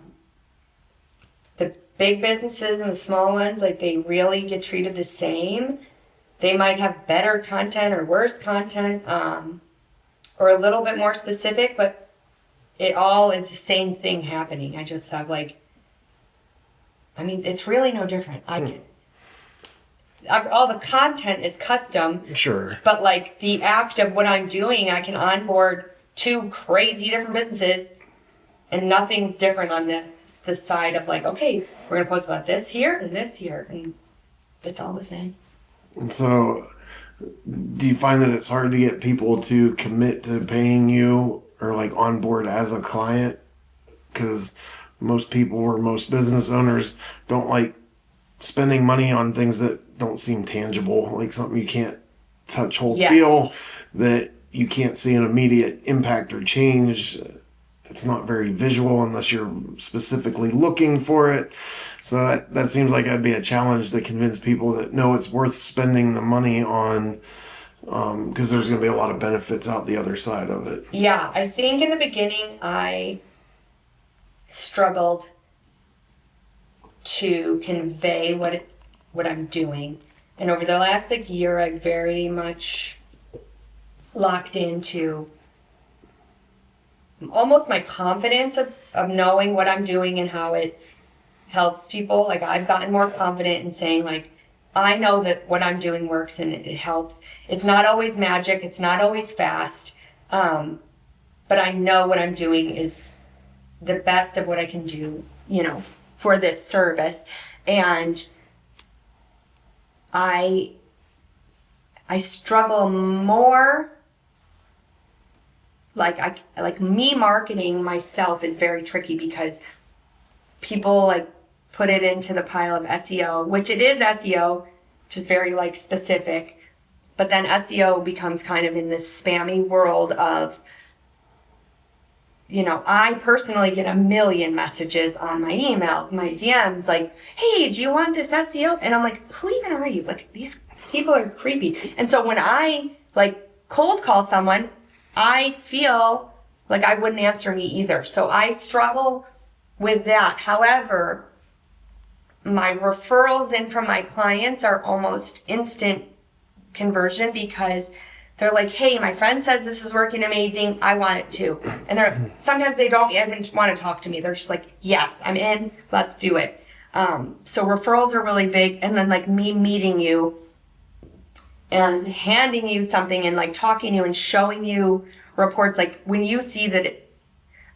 The big businesses and the small ones, like they really get treated the same. They might have better content or worse content, or a little bit more specific, but it all is the same thing happening. I just have like, I mean, it's really no different. All the content is custom. Sure. But like the act of what I'm doing, I can onboard 2 crazy different businesses, and nothing's different on the side of like, okay, we're gonna post about this here and this here, and it's all the same. And so, do you find that it's hard to get people to commit to paying you or like on board as a client? Because most people or most business owners don't like spending money on things that don't seem tangible, like something you can't touch, hold, Yes. feel, that you can't see an immediate impact or change. It's not very visual unless you're specifically looking for it. So that seems like that'd be a challenge to convince people that no, it's worth spending the money on, because there's going to be a lot of benefits out the other side of it. Yeah, I think in the beginning I struggled to convey what I'm doing. And over the last like year, I very much locked into almost my confidence of knowing what I'm doing and how it helps people. Like I've gotten more confident in saying like, I know that what I'm doing works and it helps. It's not always magic. It's not always fast. But I know what I'm doing is the best of what I can do, you know, for this service. And I struggle more. Like me marketing myself is very tricky because people like put it into the pile of SEO, which it is SEO, which is very like specific. But then SEO becomes kind of in this spammy world of, you know, I personally get a million messages on my emails, my DMs, like, hey, do you want this SEO? And I'm like, who even are you? Like, these people are creepy. And so when I like cold call someone, I feel like I wouldn't answer me either. So I struggle with that. However, my referrals in from my clients are almost instant conversion because they're like, hey, my friend says this is working amazing. I want it too. And sometimes they don't even want to talk to me. They're just like, yes, I'm in. Let's do it. So referrals are really big. And then like me meeting you and handing you something and like talking to you and showing you reports. Like when you see that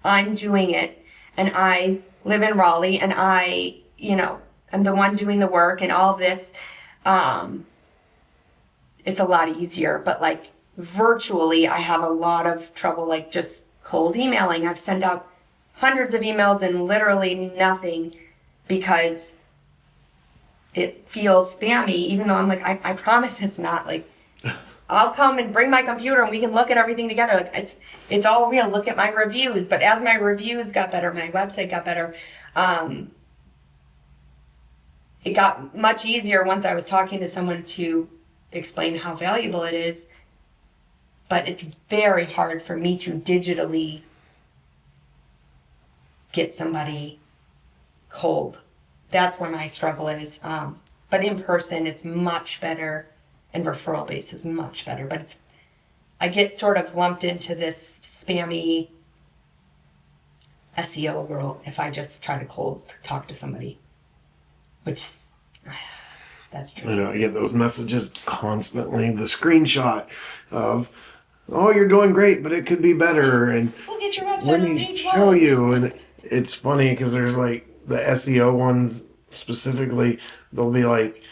I'm doing it and I live in Raleigh and I, you know, I'm the one doing the work and all of this, it's a lot easier. But like virtually, I have a lot of trouble, like just cold emailing. I've sent out hundreds of emails and literally nothing because it feels spammy, even though I'm like, I promise it's not. Like, I'll come and bring my computer and we can look at everything together. Like it's all real. Look at my reviews. But as my reviews got better, my website got better, it got much easier once I was talking to someone to explain how valuable it is. But it's very hard for me to digitally get somebody cold. That's where my struggle is. But in person, it's much better, and referral base is much better. But I get sort of lumped into this spammy SEO world if I just try to cold talk to somebody, which that's true. I know I get those messages constantly. The screenshot of, oh, you're doing great, but it could be better. And We'll get your website let on me page show 1. you. And it's funny because there's like the SEO ones specifically. They'll be like,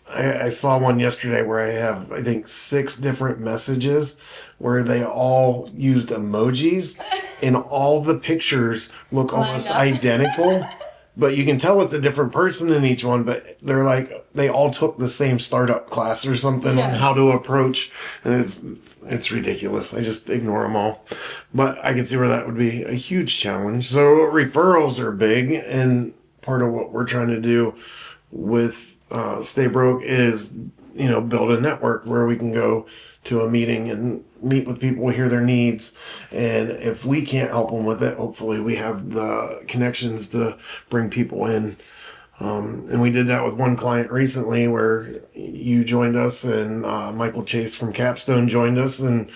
I saw one yesterday where I have, I think, 6 different messages where they all used emojis and all the pictures look almost identical. But you can tell it's a different person in each one, but they're like, they all took the same startup class or something on how to approach. And it's ridiculous. I just ignore them all. But I can see where that would be a huge challenge. So referrals are big. And part of what we're trying to do with Stay Broke is, you know, build a network where we can go to a meeting and meet with people, hear their needs. And if we can't help them with it, hopefully we have the connections to bring people in And we did that with one client recently where you joined us and Michael Chase from Capstone joined us, and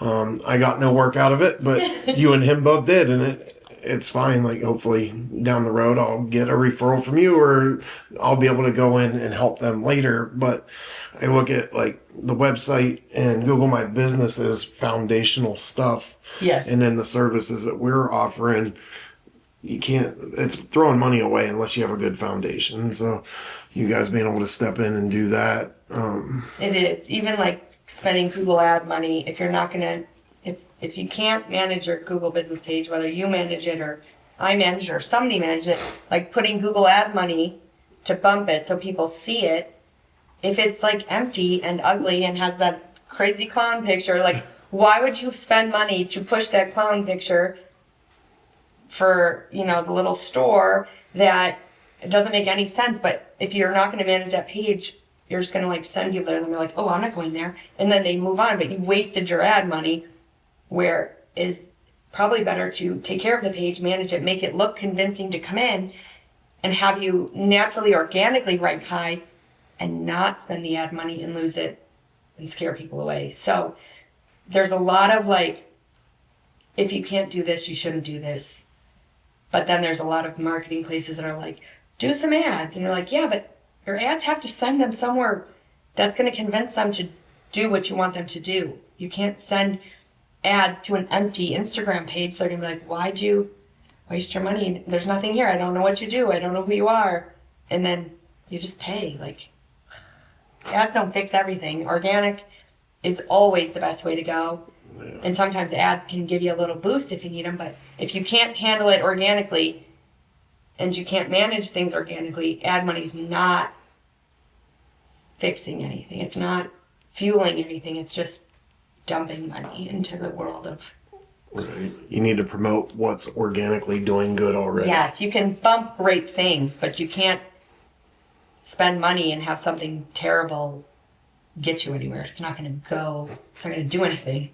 I got no work out of it, but you and him both did, and it's fine. Like, hopefully down the road I'll get a referral from you, or I'll be able to go in and help them later. But I look at like the website and Google My Business as foundational stuff. Yes. And then the services that we're offering, you can't, it's throwing money away unless you have a good foundation. So you guys being able to step in and do that. It is. Even like spending Google ad money, if you're not going to, if you can't manage your Google business page, whether you manage it or I manage it or somebody manages it, like putting Google ad money to bump it so people see it, if it's like empty and ugly and has that crazy clown picture, like why would you spend money to push that clown picture for, you know, the little store that it doesn't make any sense? But if you're not going to manage that page, you're just going to like send people there and they're like, oh, I'm not going there. And then they move on, but you've wasted your ad money, where is probably better to take care of the page, manage it, make it look convincing to come in and have you naturally, organically rank high and not spend the ad money and lose it and scare people away. So there's a lot of like, if you can't do this, you shouldn't do this. But then there's a lot of marketing places that are like, do some ads. And you're like, yeah, but your ads have to send them somewhere that's going to convince them to do what you want them to do. You can't send ads to an empty Instagram page. They're going to be like, why'd you waste your money? There's nothing here. I don't know what you do. I don't know who you are. And then you just pay. Like, ads don't fix everything. Organic is always the best way to go. And sometimes ads can give you a little boost if you need them, but if you can't handle it organically and you can't manage things organically, ad money's not fixing anything. It's not fueling anything. It's just dumping money into the world of... Right. You need to promote what's organically doing good already. Yes, you can bump great things, but you can't spend money and have something terrible get you anywhere. It's not going to go. It's not going to do anything.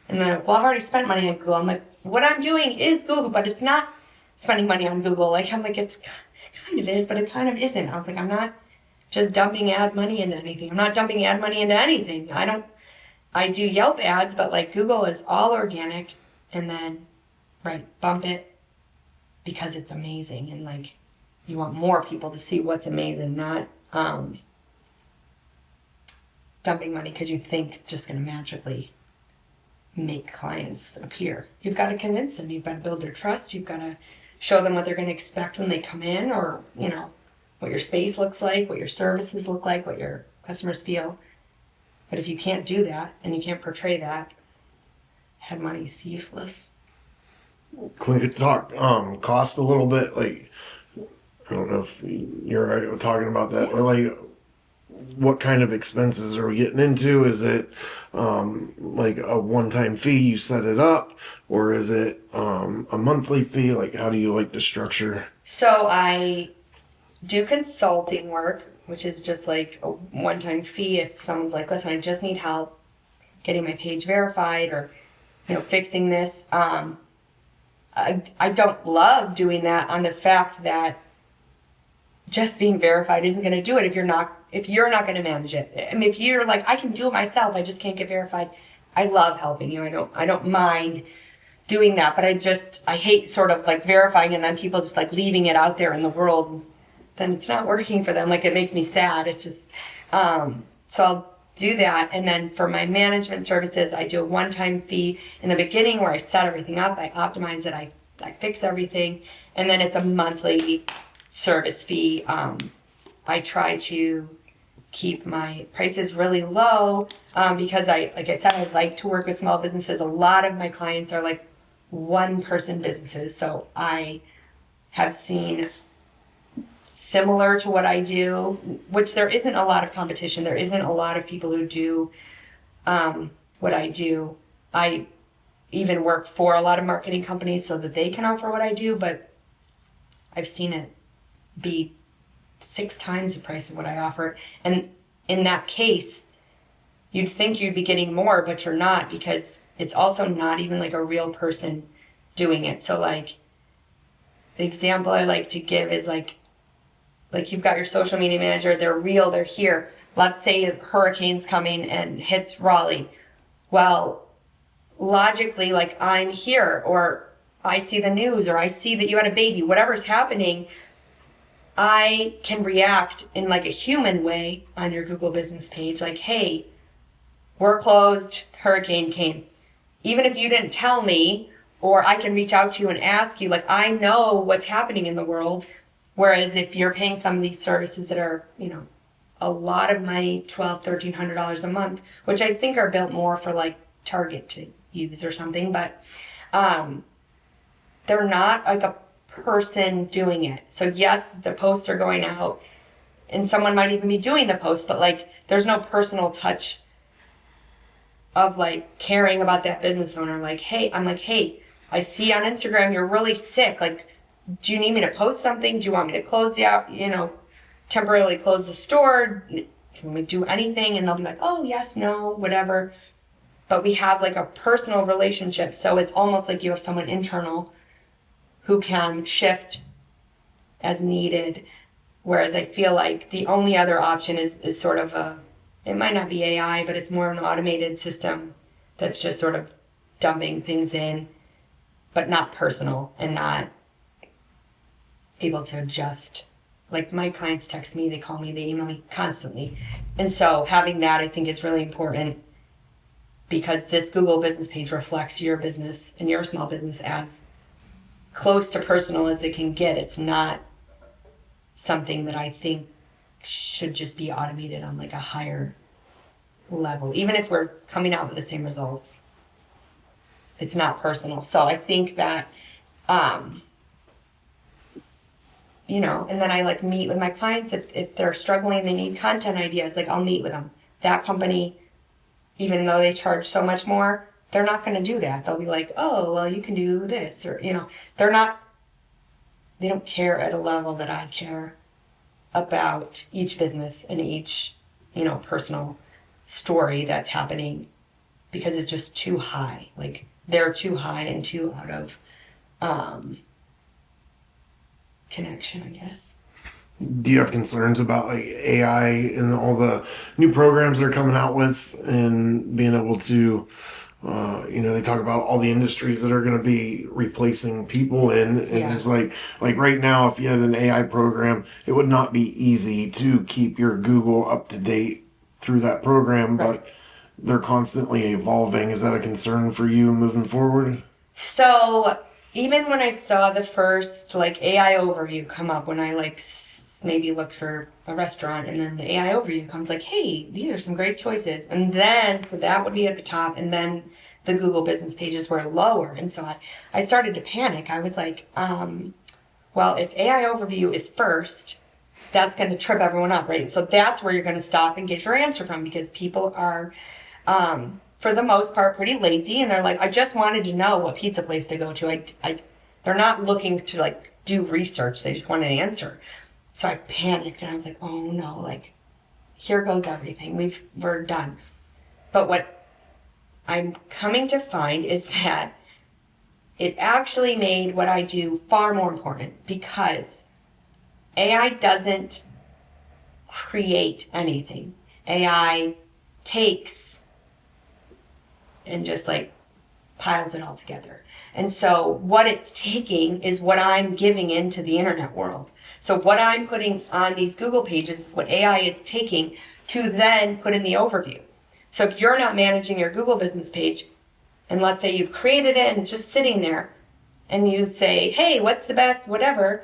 And then, well, I've already spent money on Google. I'm like, what I'm doing is Google, but it's not spending money on Google. Like, I'm like, it kind of is, but it kind of isn't. I was like, I'm not just dumping ad money into anything. I'm not dumping ad money into anything. I do Yelp ads, but like Google is all organic, and then, right, bump it because it's amazing. And like, you want more people to see what's amazing, not dumping money because you think it's just going to magically make clients appear. You've got to convince them. You've got to build their trust. You've got to show them what they're going to expect when they come in, or, you know, what your space looks like, what your services look like, what your customers feel. But if you can't do that and you can't portray that, ad money is useless. Can we talk cost a little bit? Like, I don't know if you're right with talking about that, but like, what kind of expenses are we getting into? Is it like a one-time fee, you set it up, or is it a monthly fee? Like, how do you like to structure? So I do consulting work, which is just like a one-time fee. If someone's like, listen, I just need help getting my page verified, or, you know, fixing this. I don't love doing that on the fact that just being verified isn't going to do it if you're not going to manage it. I mean, if you're like, I can do it myself, I just can't get verified. I love helping you. I don't mind doing that, but I hate sort of like verifying and then people just like leaving it out there in the world. Then it's not working for them. Like, it makes me sad. It's just, so I'll do that. And then for my management services, I do a one-time fee in the beginning where I set everything up, I optimize it, I fix everything. And then it's a monthly service fee. I try to keep my prices really low because like I said, I like to work with small businesses. A lot of my clients are like one-person businesses. So I have seen similar to what I do, which there isn't a lot of competition. There isn't a lot of people who do what I do. I even work for a lot of marketing companies so that they can offer what I do, but I've seen it be 6 times the price of what I offer. And in that case, you'd think you'd be getting more, but you're not, because it's also not even like a real person doing it. So like, the example I like to give is like, like you've got your social media manager, they're real, they're here. Let's say a hurricane's coming and hits Raleigh. Well, logically, like I'm here, or I see the news, or I see that you had a baby, whatever's happening, I can react in like a human way on your Google business page. Like, hey, we're closed, hurricane came. Even if you didn't tell me, or I can reach out to you and ask you, like, I know what's happening in the world. Whereas if you're paying some of these services that are, a lot of money, $1,200, $1,300 a month, which I think are built more for like Target to use or something, but they're not like a person doing it. So yes, the posts are going out and someone might even be doing the post, but like there's no personal touch of like caring about that business owner. Like, hey, I see on Instagram you're really sick. Like, do you need me to post something? Do you want me to close temporarily close the store? Can we do anything? And they'll be like, oh, yes, no, whatever. But we have like a personal relationship. So it's almost like you have someone internal who can shift as needed. Whereas I feel like the only other option is sort of it might not be AI, but it's more an automated system that's just sort of dumping things in, but not personal and not able to adjust. Like my clients text me, they call me, they email me constantly. And so having that I think is really important, because this Google business page reflects your business and your small business as close to personal as it can get. It's not something that I think should just be automated on like a higher level. Even if we're coming out with the same results, it's not personal. So I think that, and then I like meet with my clients if they're struggling, they need content ideas, like I'll meet with them. That company, even though they charge so much more, they're not going to do that. They'll be like, oh, well, you can do this, or, they don't care at a level that I care about each business and each, personal story that's happening, because it's just too high. Like they're too high and too out of connection, I guess. Do you have concerns about like AI and all the new programs they're coming out with, and being able to, they talk about all the industries that are going to be replacing people in, and Yeah. it's like right now, if you had an AI program, it would not be easy to keep your Google up to date through that program, Right. but they're constantly evolving. Is that a concern for you moving forward? So even when I saw the first like AI overview come up, when I like maybe looked for a restaurant, and then the AI overview comes like, hey, these are some great choices. And then, so that would be at the top, and then the Google business pages were lower. And so I started to panic. I was like, well, if AI overview is first, that's going to trip everyone up, right? So that's where you're going to stop and get your answer from, because people are, for the most part, pretty lazy, and they're like, I just wanted to know what pizza place to go to. They're not looking to like do research. They just want an answer. So I panicked and I was like, oh no, like here goes everything. We're done. But what I'm coming to find is that it actually made what I do far more important, because AI doesn't create anything. AI takes and just like piles it all together. And so what it's taking is what I'm giving into the internet world. So what I'm putting on these Google pages is what AI is taking to then put in the overview. So if you're not managing your Google business page, and let's say you've created it and it's just sitting there, and you say, hey, what's the best, whatever,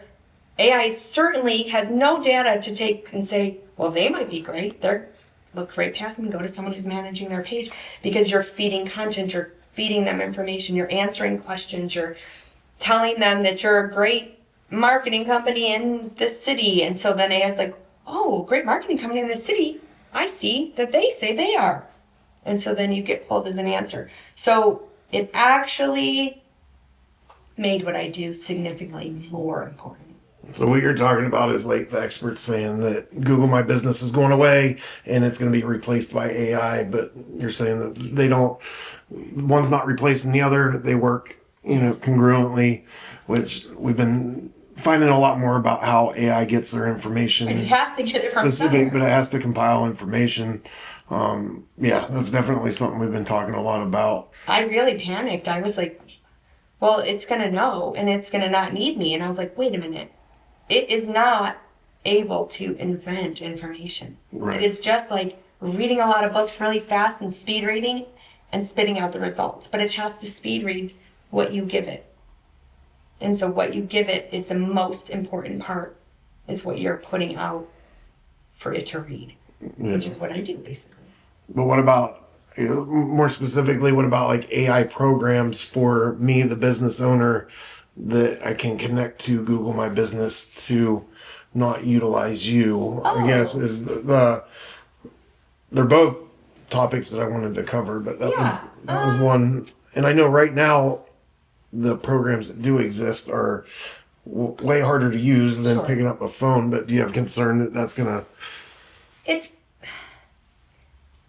AI certainly has no data to take and say, well, they might be great. Look right past them and go to someone who's managing their page, because you're feeding content, you're feeding them information, you're answering questions, you're telling them that you're a great marketing company in this city. And so then AI's like, oh, great marketing company in this city. I see that they say they are. And so then you get pulled as an answer. So it actually made what I do significantly more important. So what you're talking about is like the experts saying that Google My Business is going away and it's going to be replaced by AI, but you're saying that they don't, one's not replacing the other, they work, congruently, which we've been finding a lot more about how AI gets their information. And it has to get it from specific, somewhere. but it has to compile information. Yeah, that's definitely something we've been talking a lot about. I really panicked. I was like, well, it's going to know and it's going to not need me. And I was like, wait a minute. It is not able to invent information. Right. It is just like reading a lot of books really fast and speed reading and spitting out the results. But it has to speed read what you give it. And so what you give it is the most important part, is what you're putting out for it to read, which is what I do basically. But what about, more specifically, what about like AI programs for me, the business owner, that I can connect to Google My Business to not utilize you? I guess is they're both topics that I wanted to cover, but that was one. And I know right now the programs that do exist are way harder to use than picking up a phone. But do you have concern that that's gonna?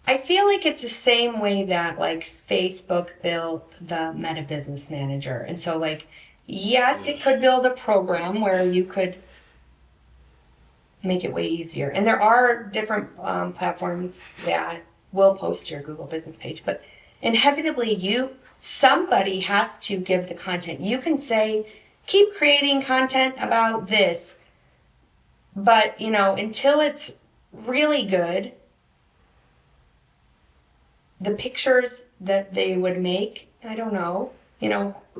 I feel like it's the same way that like Facebook built the Meta Business Manager. And so like, yes, it could build a program where you could make it way easier. And there are different platforms that will post your Google business page, but inevitably somebody has to give the content. You can say, keep creating content about this, but until it's really good, the pictures that they would make, I don't know,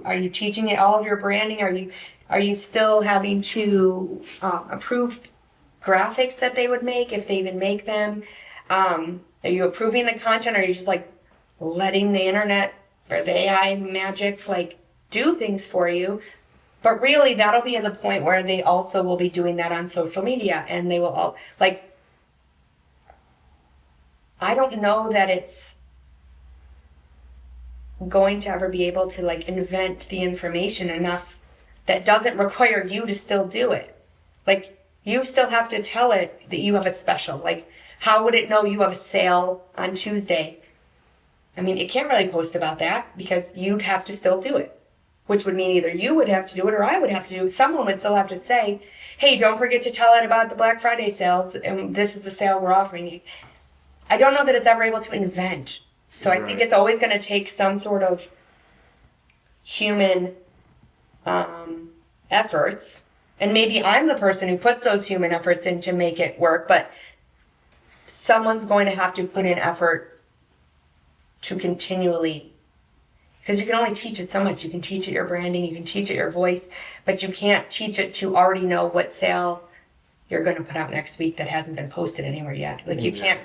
are you teaching it all of your branding? Are you still having to approve graphics that they would make if they even make them? Are you approving the content, or are you just like letting the internet or the AI magic like do things for you? But really that'll be at the point where they also will be doing that on social media, and they will all like, I don't know that it's going to ever be able to like invent the information enough that doesn't require you to still do it. Like, you still have to tell it that you have a special. Like, how would it know you have a sale on Tuesday? I mean, it can't really post about that because you'd have to still do it, which would mean either you would have to do it or I would have to do it. Someone would still have to say, hey, don't forget to tell it about the Black Friday sales, and this is the sale we're offering you. I don't know that it's ever able to invent. So I think it's always going to take some sort of human efforts. And maybe I'm the person who puts those human efforts in to make it work, but someone's going to have to put in effort to continually, because you can only teach it so much. You can teach it your branding, you can teach it your voice, but you can't teach it to already know what sale you're going to put out next week that hasn't been posted anywhere yet. Like, you can't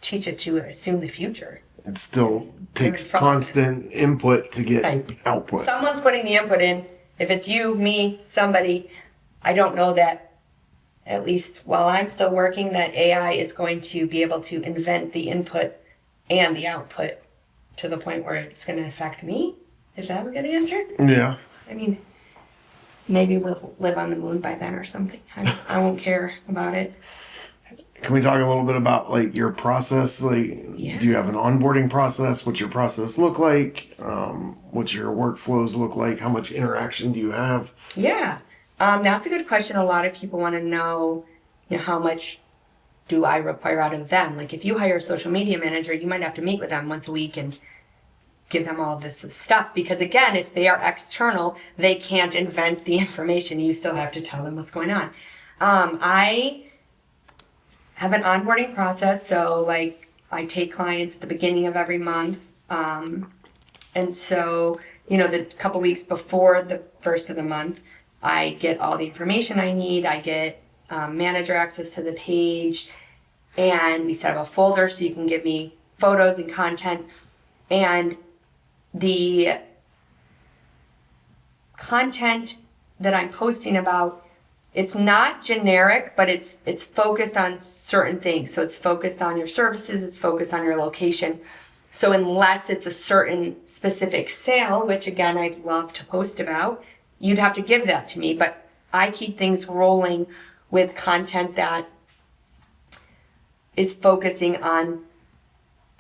teach it to assume the future. It still takes constant input to get output. Someone's putting the input in. If it's you, me, somebody, I don't know that, at least while I'm still working, that AI is going to be able to invent the input and the output to the point where it's going to affect me, if that's a good answer. Yeah. I mean, maybe we'll live on the moon by then or something. I won't care about it. Can we talk a little bit about like your process? Like, do you have an onboarding process? What's your process look like? What's your workflows look like? How much interaction do you have? Yeah, that's a good question. A lot of people want to know, how much do I require out of them? Like, if you hire a social media manager, you might have to meet with them once a week and give them all this stuff. Because again, if they are external, they can't invent the information. You still have to tell them what's going on. I have an onboarding process. So like, I take clients at the beginning of every month. And so, the couple weeks before the first of the month, I get all the information I need. I get manager access to the page, and we set up a folder so you can give me photos and content. And the content that I'm posting about, it's not generic, but it's focused on certain things. So it's focused on your services, it's focused on your location. So unless it's a certain specific sale, which again, I'd love to post about, you'd have to give that to me. But I keep things rolling with content that is focusing on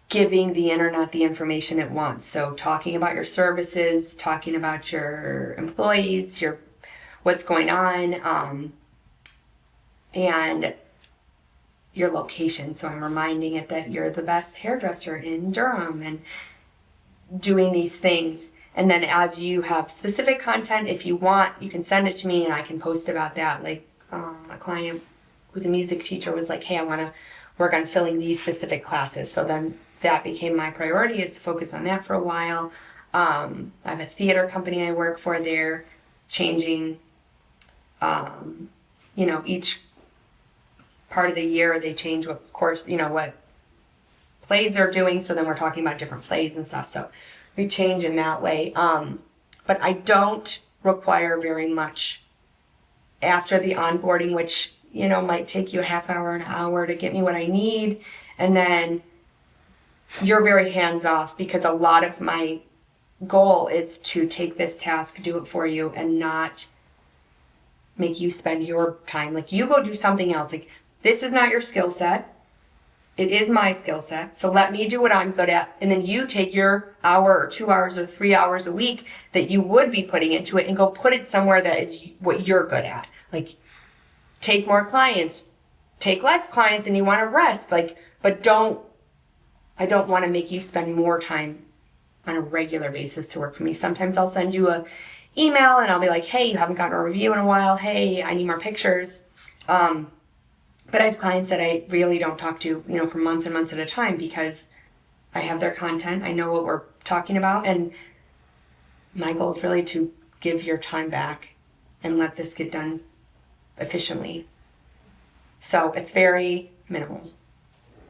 giving the internet the information it wants. So talking about your services, talking about your employees, your what's going on, and your location. So I'm reminding it that you're the best hairdresser in Durham and doing these things. And then as you have specific content, if you want, you can send it to me and I can post about that. Like a client who's a music teacher was like, hey, I want to work on filling these specific classes. So then that became my priority, is to focus on that for a while. I have a theater company I work for. They're changing, each part of the year they change what course, what plays they're doing. So then we're talking about different plays and stuff. So we change in that way. But I don't require very much after the onboarding, which, might take you a half hour, an hour to get me what I need. And then you're very hands off, because a lot of my goal is to take this task, do it for you, and not make you spend your time. Like, you go do something else. Like, this is not your skill set. It is my skill set. So let me do what I'm good at. And then you take your hour or 2 hours or 3 hours a week that you would be putting into it and go put it somewhere that is what you're good at. Like, take more clients, take less clients, and you want to rest. Like, but I don't want to make you spend more time on a regular basis to work for me. Sometimes I'll send you a email and I'll be like, hey, you haven't gotten a review in a while. Hey, I need more pictures. But I have clients that I really don't talk to, for months and months at a time, because I have their content. I know what we're talking about. And my goal is really to give your time back and let this get done efficiently. So it's very minimal.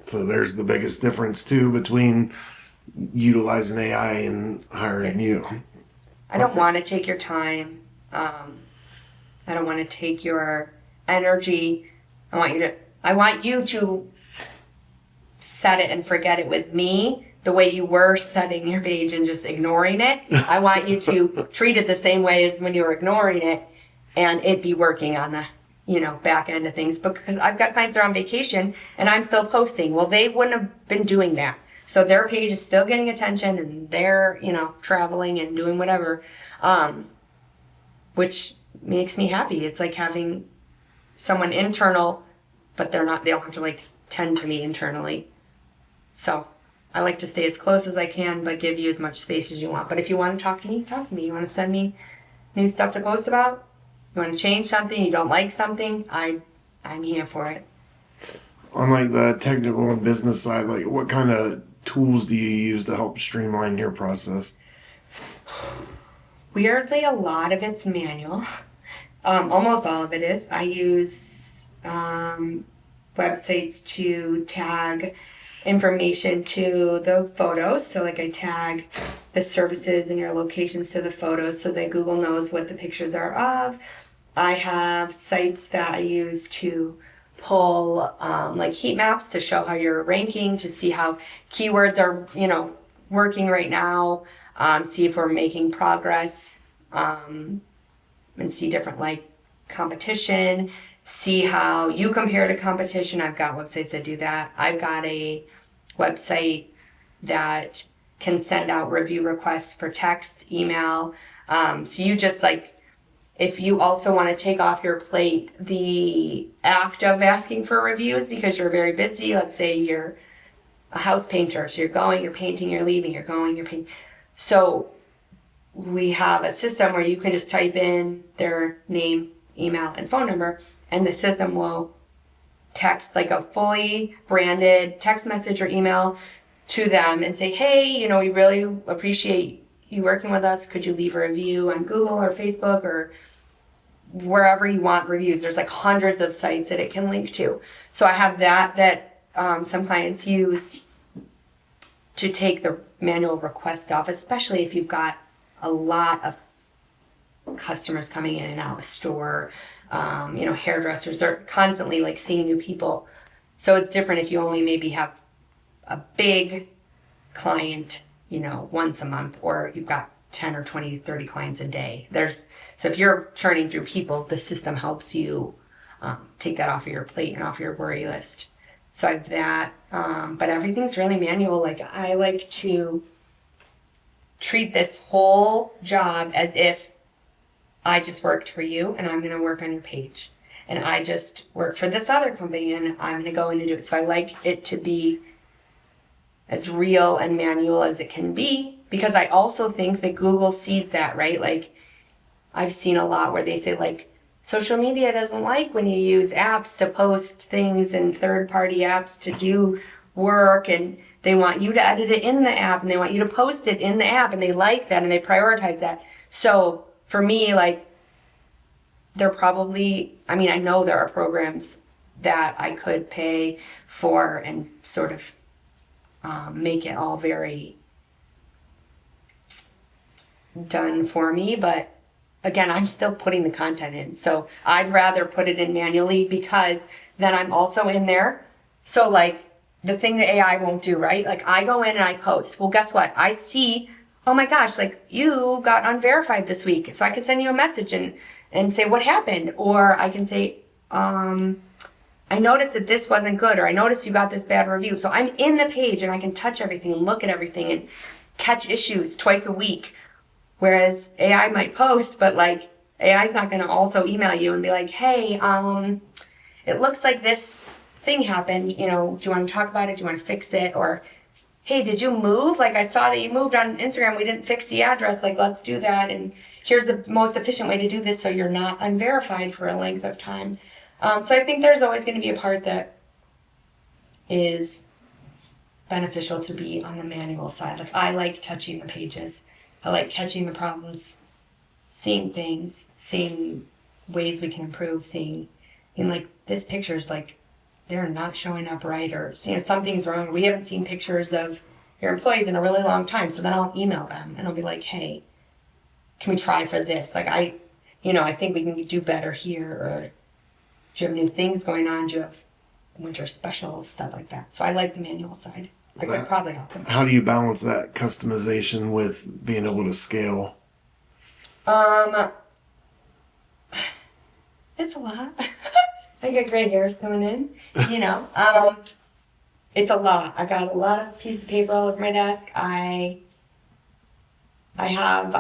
So there's the biggest difference too between utilizing AI and hiring you. I don't want to take your time. I don't want to take your energy. I want you to set it and forget it with me the way you were setting your page and just ignoring it. I want you to treat it the same way as when you were ignoring it, and it be working on the back end of things. Because I've got clients that are on vacation and I'm still posting. Well, they wouldn't have been doing that. So their page is still getting attention, and they're, traveling and doing whatever, which makes me happy. It's like having someone internal, but they don't have to tend to me internally. So I like to stay as close as I can, but give you as much space as you want. But if you want to talk to me, talk to me. You want to send me new stuff to post about? You want to change something? You don't like something? I'm here for it. On the technical and business side, what kind of tools do you use to help streamline your process? Weirdly, a lot of it's manual. Almost all of it is. I use websites to tag information to the photos. So I tag the services and your locations to the photos so that Google knows what the pictures are of. I have sites that I use to pull heat maps to show how you're ranking, to see how keywords are, working right now, see if we're making progress, and see different competition, see how you compare to competition. I've got websites that do that. I've got a website that can send out review requests for text, email. So you just if you also want to take off your plate the act of asking for reviews because you're very busy, let's say you're a house painter, so you're painting, you're leaving, you're painting. So we have a system where you can just type in their name, email, and phone number, and the system will text a fully branded text message or email to them and say, hey, we really appreciate you working with us. Could you leave a review on Google or Facebook or wherever you want reviews? There's hundreds of sites that it can link to. So I have that some clients use to take the manual request off, especially if you've got a lot of customers coming in and out of a store. Hairdressers, they're constantly seeing new people. So it's different if you only maybe have a big client, once a month, or you've got 10 or 20, 30 clients a day. So if you're churning through people, the system helps you take that off of your plate and off your worry list. So I have that, but everything's really manual. I like to treat this whole job as if I just worked for you and I'm going to work on your page. And I just work for this other company and I'm going to go in and do it. So I like it to be as real and manual as it can be, because I also think that Google sees that, right? Like, I've seen a lot where they say, like, social media doesn't like when you use apps to post things and third-party apps to do work, and they want you to edit it in the app and they want you to post it in the app, and they like that and they prioritize that. So for me, like, they're probably, I mean, I know there are programs that I could pay for and sort of make it all very done for me, but again, I'm still putting the content in. So I'd rather put it in manually, because then I'm also in there. So like the thing that AI won't do, right? Like I go in and I post. Well, guess what? I see, oh my gosh, like you got unverified this week. So I can send you a message and say what happened. Or I can say, I noticed that this wasn't good, or I noticed you got this bad review. So I'm in the page and I can touch everything and look at everything and catch issues twice a week. Whereas AI might post, but like AI is not going to also email you and be like, hey, it looks like this thing happened. You know, do you want to talk about it? Do you want to fix it? Or, hey, did you move? Like I saw that you moved on Instagram. We didn't fix the address. Like, let's do that. And here's the most efficient way to do this so you're not unverified for a length of time. So I think there's always going to be a part that is beneficial to be on the manual side. Like I like touching the pages. I like catching the problems, seeing things, seeing ways we can improve, seeing, in like this picture's like they're not showing up right, or you know something's wrong. We haven't seen pictures of your employees in a really long time. So then I'll email them and I'll be like, hey, can we try for this? Like I think we can do better here, or do you have new things going on? Do you have winter specials, stuff like that? So I like the manual side. I could probably help them. How do you balance that customization with being able to scale? It's a lot. I got gray hairs coming in, it's a lot. I've got a lot of pieces of paper all over my desk. I have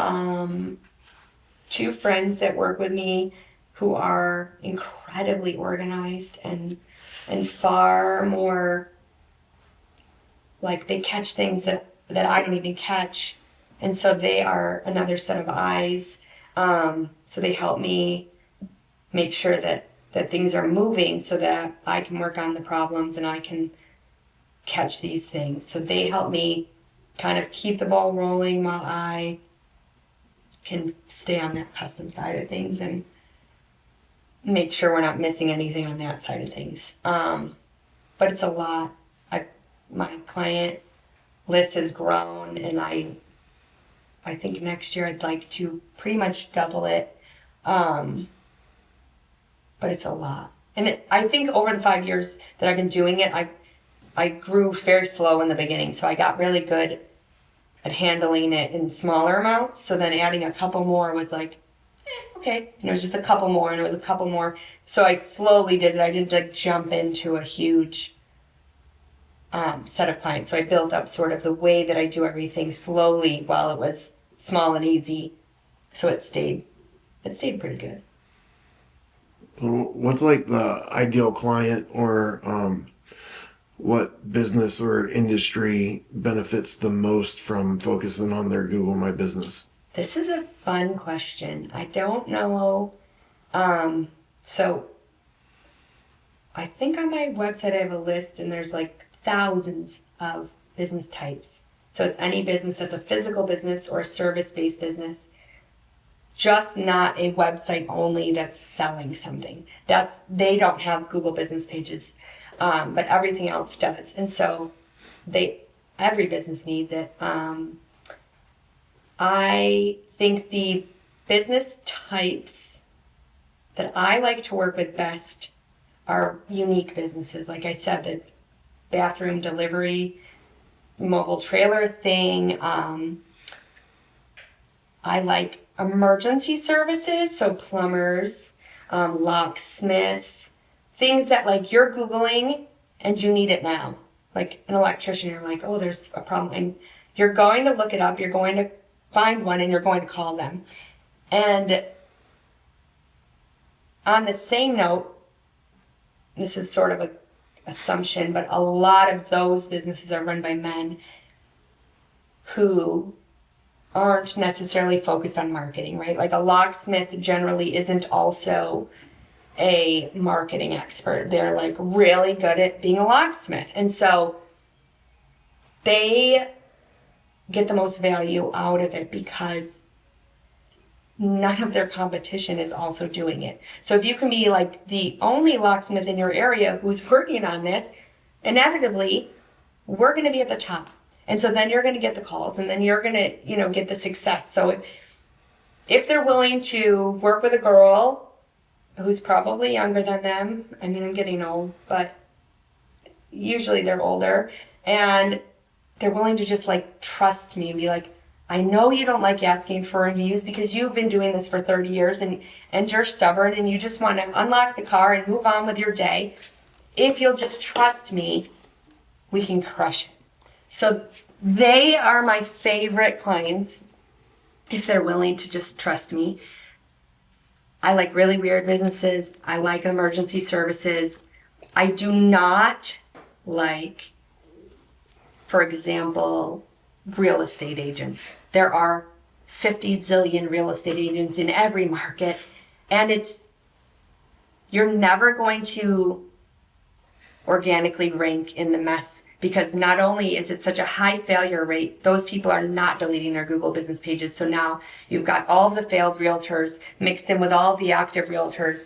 2 friends that work with me who are incredibly organized and far more, like they catch things that I don't even catch. And so they are another set of eyes. So they help me make sure that things are moving so that I can work on the problems and I can catch these things. So they help me kind of keep the ball rolling while I can stay on that custom side of things and make sure we're not missing anything on that side of things. But it's a lot. My client list has grown, and I think next year I'd like to pretty much double it. But it's a lot. And I think over the 5 years that I've been doing it, I grew very slow in the beginning. So I got really good at handling it in smaller amounts. So then adding a couple more was like, okay. And it was just a couple more, and it was a couple more. So I slowly did it. I didn't like jump into a huge set of clients. So I built up sort of the way that I do everything slowly while it was small and easy. So it stayed pretty good. So what's like the ideal client, or what business or industry benefits the most from focusing on their Google My Business? This is a fun question. I don't know. So I think on my website I have a list, and there's like thousands of business types. So it's any business that's a physical business or a service-based business, just not a website only that's selling something. They don't have Google business pages, but everything else does. And so every business needs it. I think the business types that I like to work with best are unique businesses. Like I said, the bathroom delivery, mobile trailer thing. I like emergency services, so plumbers, locksmiths, things that like you're Googling and you need it now. Like an electrician, you're like, oh, there's a problem. And you're going to look it up, you're going to find one, and you're going to call them. And on the same note, this is sort of a assumption, but a lot of those businesses are run by men who aren't necessarily focused on marketing, right? Like a locksmith generally isn't also a marketing expert. They're like really good at being a locksmith. And so they get the most value out of it because none of their competition is also doing it. So if you can be like the only locksmith in your area who's working on this, inevitably we're going to be at the top. And so then you're going to get the calls, and then you're going to, get the success. So if they're willing to work with a girl who's probably younger than them, I mean, I'm getting old, but usually they're older, and they're willing to just like trust me and be like, I know you don't like asking for reviews because you've been doing this for 30 years and you're stubborn and you just want to unlock the car and move on with your day. If you'll just trust me, we can crush it. So they are my favorite clients if they're willing to just trust me. I like really weird businesses. I like emergency services. I do not like, for example, real estate agents. There are 50 zillion real estate agents in every market, and you're never going to organically rank in the mess, because not only is it such a high failure rate, those people are not deleting their Google business pages. So now you've got all the failed realtors mixed in with all the active realtors,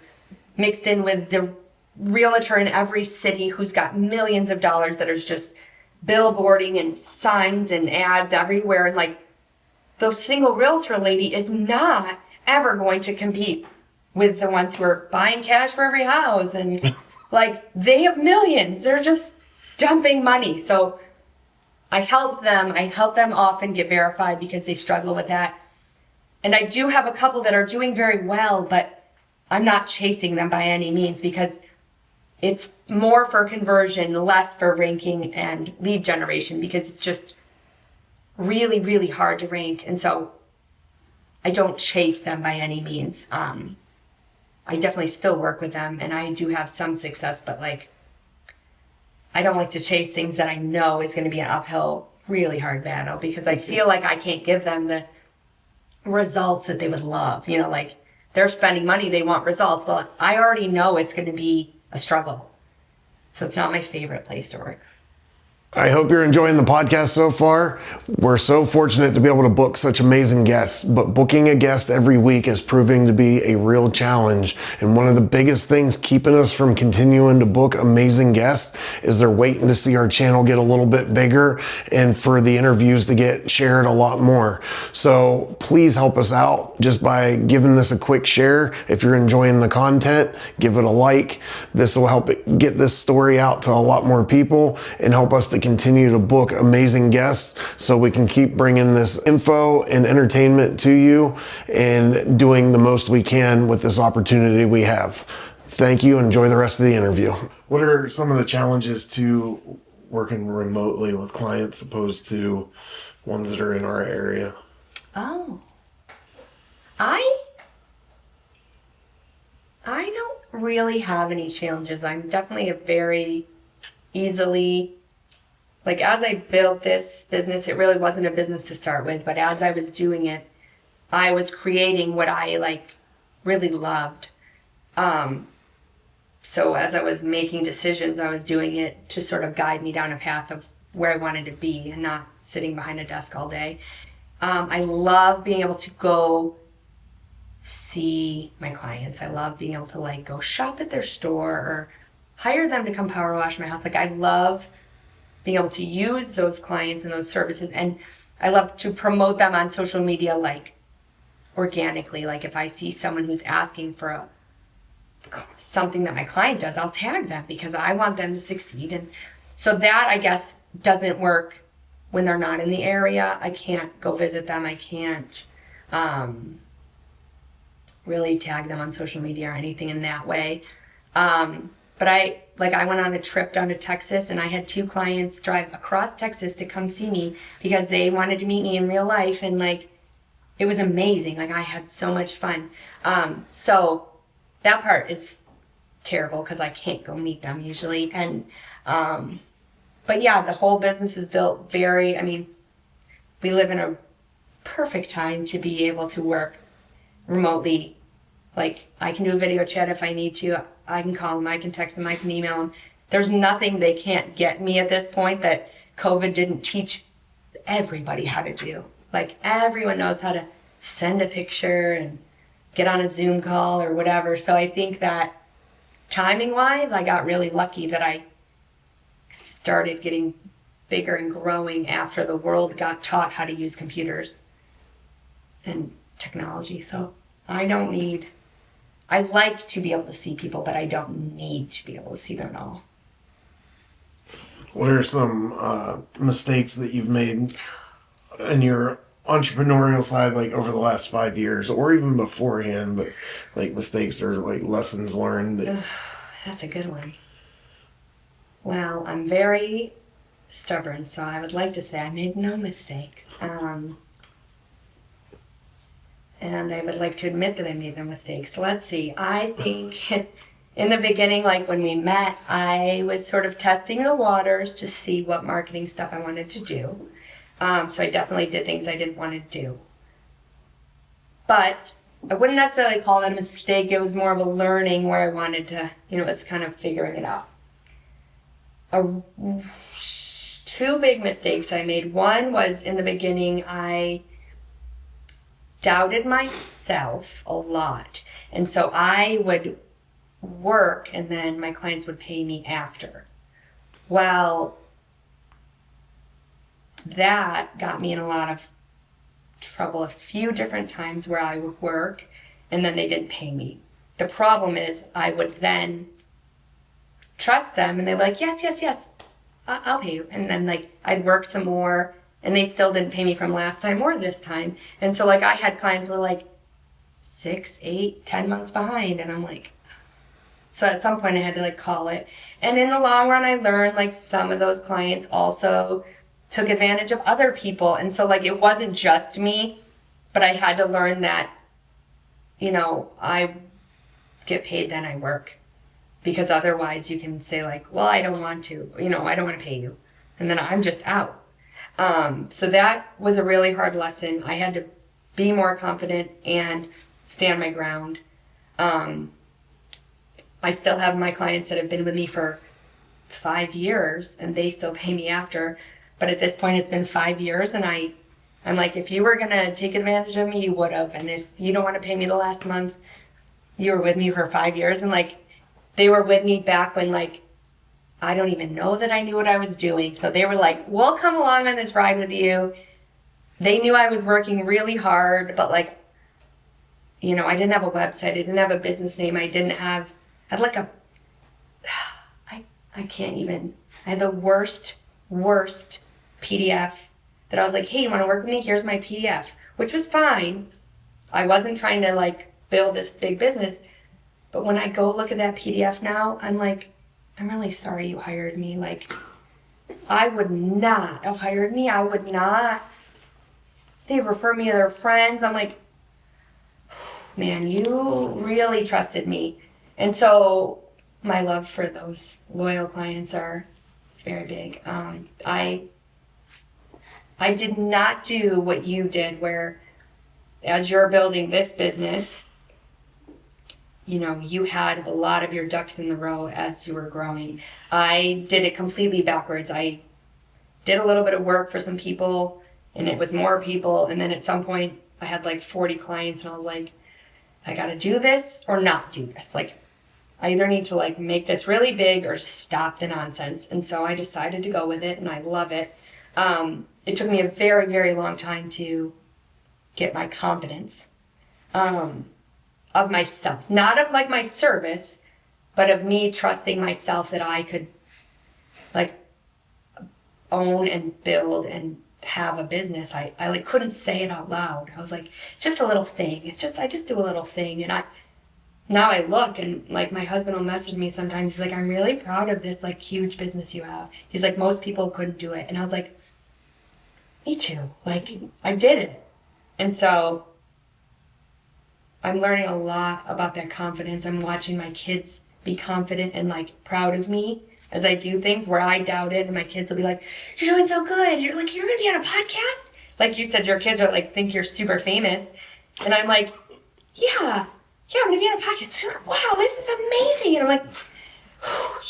mixed in with the realtor in every city who's got millions of dollars that is just billboarding and signs and ads everywhere. And like, the single realtor lady is not ever going to compete with the ones who are buying cash for every house. And like, they have millions. They're just dumping money. So I help them often get verified because they struggle with that. And I do have a couple that are doing very well, but I'm not chasing them by any means because it's more for conversion, less for ranking and lead generation, because it's just really, really hard to rank. And so I don't chase them by any means. I definitely still work with them and I do have some success, but like, I don't like to chase things that I know is going to be an uphill, really hard battle, because I feel like I can't give them the results that they would love. Like they're spending money, they want results. Well, I already know it's going to be a struggle. So it's not my favorite place to work. I hope you're enjoying the podcast so far. We're so fortunate to be able to book such amazing guests, but booking a guest every week is proving to be a real challenge. And one of the biggest things keeping us from continuing to book amazing guests is they're waiting to see our channel get a little bit bigger and for the interviews to get shared a lot more. So please help us out just by giving this a quick share. If you're enjoying the content, give it a like. This will help it get this story out to a lot more people and help us to continue to book amazing guests so we can keep bringing this info and entertainment to you and doing the most we can with this opportunity we have. Thank you. Enjoy the rest of the interview. What are some of the challenges to working remotely with clients opposed to ones that are in our area? Oh, I don't really have any challenges. I'm definitely a very easily, like as I built this business, it really wasn't a business to start with, but as I was doing it, I was creating what I like really loved. So as I was making decisions, I was doing it to sort of guide me down a path of where I wanted to be and not sitting behind a desk all day. I love being able to go see my clients. I love being able to like go shop at their store or hire them to come power wash my house. Like I love being able to use those clients and those services, and I love to promote them on social media, like organically. Like if I see someone who's asking for something that my client does, I'll tag them because I want them to succeed. And so that, I guess, doesn't work when they're not in the area. I can't go visit them. I can't really tag them on social media or anything in that way. But I went on a trip down to Texas and I had 2 clients drive across Texas to come see me because they wanted to meet me in real life. And like, it was amazing. Like I had so much fun. So that part is terrible because I can't go meet them usually. And, but yeah, the whole business is built very, I mean, we live in a perfect time to be able to work remotely. Like, I can do a video chat if I need to. I can call them, I can text them, I can email them. There's nothing they can't get me at this point that COVID didn't teach everybody how to do. Like, everyone knows how to send a picture and get on a Zoom call or whatever. So I think that timing-wise, I got really lucky that I started getting bigger and growing after the world got taught how to use computers and technology. So I like to be able to see people, but I don't need to be able to see them at all. What are some mistakes that you've made in your entrepreneurial side, like over the last 5 years, or even beforehand, but like mistakes or like lessons learned? That's a good one. Well, I'm very stubborn, so I would like to say I made no mistakes. And I would like to admit that I made no mistakes. Let's see. I think in the beginning, like when we met, I was sort of testing the waters to see what marketing stuff I wanted to do. So I definitely did things I didn't want to do. But I wouldn't necessarily call that a mistake. It was more of a learning where I wanted to, it was kind of figuring it out. Two big mistakes I made. One was in the beginning, I doubted myself a lot. And so I would work and then my clients would pay me after. Well, that got me in a lot of trouble a few different times where I would work and then they didn't pay me. The problem is I would then trust them and they're like, yes, I'll pay you. And then like I'd work some more and they still didn't pay me from last time or this time. And so like I had clients who were like 6, 8, 10 months behind, and I'm like, so at some point I had to like call it. And in the long run I learned like some of those clients also took advantage of other people. And so like it wasn't just me, but I had to learn that, I get paid then I work. Because otherwise you can say like, well, I don't want to, I don't want to pay you. And then I'm just out. So that was a really hard lesson. I had to be more confident and stand my ground. I still have my clients that have been with me for 5 years and they still pay me after. But at this point it's been 5 years and I'm like, if you were going to take advantage of me, you would have. And if you don't want to pay me the last month, you were with me for 5 years. And like, they were with me back when, like, I don't even know that I knew what I was doing. So they were like, we'll come along on this ride with you. They knew I was working really hard, but, like, I didn't have a website. I didn't have a business name. I had like I can't even. I had the worst PDF that I was like, hey, you want to work with me? Here's my PDF, which was fine. I wasn't trying to, like, build this big business. But when I go look at that PDF now, I'm like, I'm really sorry you hired me. Like, I would not have hired me. I would not. They refer me to their friends. I'm like, man, you really trusted me. And so my love for those loyal clients it's very big. I did not do what you did where as you're building this business, you had a lot of your ducks in the row as you were growing. I did it completely backwards. I did a little bit of work for some people, and it was more people. And then at some point, I had like 40 clients, and I was like, I got to do this or not do this. Like, I either need to like make this really big or stop the nonsense. And so I decided to go with it, and I love it. It took me a very, very long time to get my confidence. Of myself, not of like my service, but of me trusting myself that I could like own and build and have a business. I like couldn't say it out loud. I was like, it's just a little thing. I just do a little thing. And now I look and like my husband will message me sometimes. He's like, I'm really proud of this like huge business you have. He's like, most people couldn't do it. And I was like, me too. Like I did it. And so I'm learning a lot about that confidence. I'm watching my kids be confident and like proud of me as I do things where I doubt it, and my kids will be like, "You're doing so good. You're like, you're gonna be on a podcast." Like you said, your kids are like think you're super famous, and I'm like, "Yeah, I'm gonna be on a podcast." They're like, "Wow, this is amazing," and I'm like,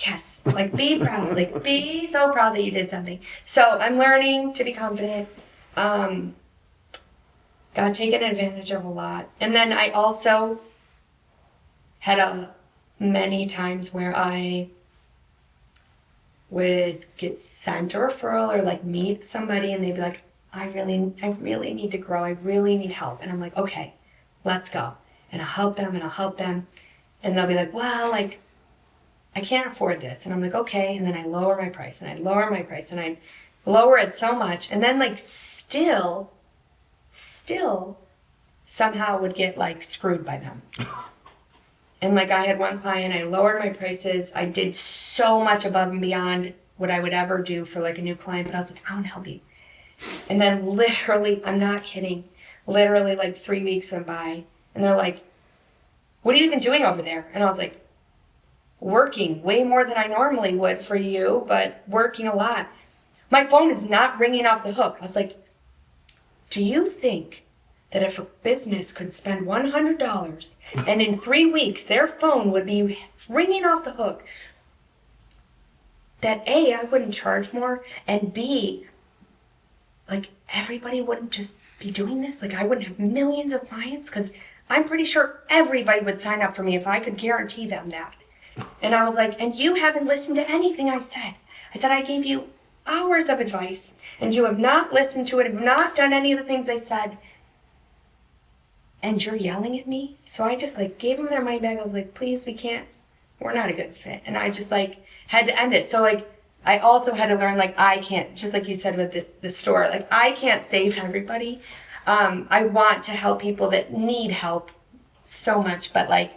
"Yes, like be proud, like be so proud that you did something." So I'm learning to be confident. Got taken advantage of a lot, and then I also had many times where I would get sent a referral or like meet somebody and they'd be like, I really need to grow. I really need help. And I'm like, okay, let's go. And I'll help them and I'll help them. And they'll be like, well, like, I can't afford this. And I'm like, okay. And then I lower my price and I lower my price and I lower it so much. And then like still somehow would get like screwed by them. And like I had one client, I lowered my prices. I did so much above and beyond what I would ever do for like a new client, but I was like, I want to help you. And then literally, I'm not kidding, literally like 3 weeks went by and they're like, what are you even doing over there? And I was like, working way more than I normally would for you, but working a lot. My phone is not ringing off the hook. I was like, do you think that if a business could spend $100 and in 3 weeks their phone would be ringing off the hook, that A, I wouldn't charge more, and B, like everybody wouldn't just be doing this? Like I wouldn't have millions of clients? Because I'm pretty sure everybody would sign up for me if I could guarantee them that. And I was like, and you haven't listened to anything I said. I said, I gave you hours of advice and you have not listened to it, have not done any of the things I said. And you're yelling at me? So I just like gave them their money back. I was like, please, we're not a good fit. And I just like had to end it. So like, I also had to learn, like, I can't, just like you said with the store, like I can't save everybody. I want to help people that need help so much, but like,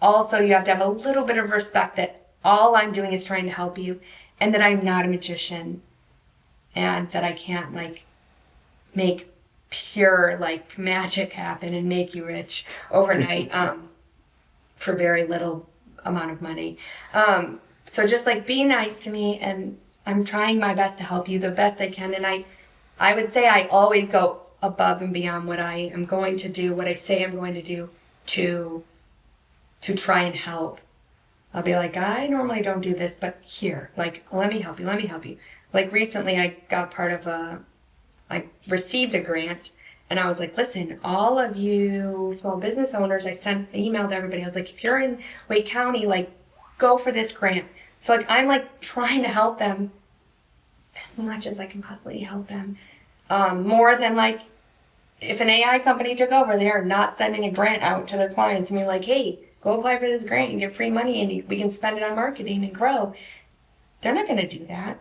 also you have to have a little bit of respect that all I'm doing is trying to help you and that I'm not a magician and that I can't like make pure like magic happen and make you rich overnight for very little amount of money. So just like be nice to me, and I'm trying my best to help you the best I can. And I would say I always go above and beyond what I am going to do, what I say I'm going to do to try and help. I'll be like, I normally don't do this, but here, like, let me help you. Like recently I got part of I received a grant, and I was like, listen, all of you small business owners, I sent an email to everybody. I was like, if you're in Wake County, like, go for this grant. So like, I'm like trying to help them as much as I can possibly help them. More than like, if an AI company took over, they're not sending a grant out to their clients and be like, hey, go apply for this grant and get free money and we can spend it on marketing and grow. They're not going to do that.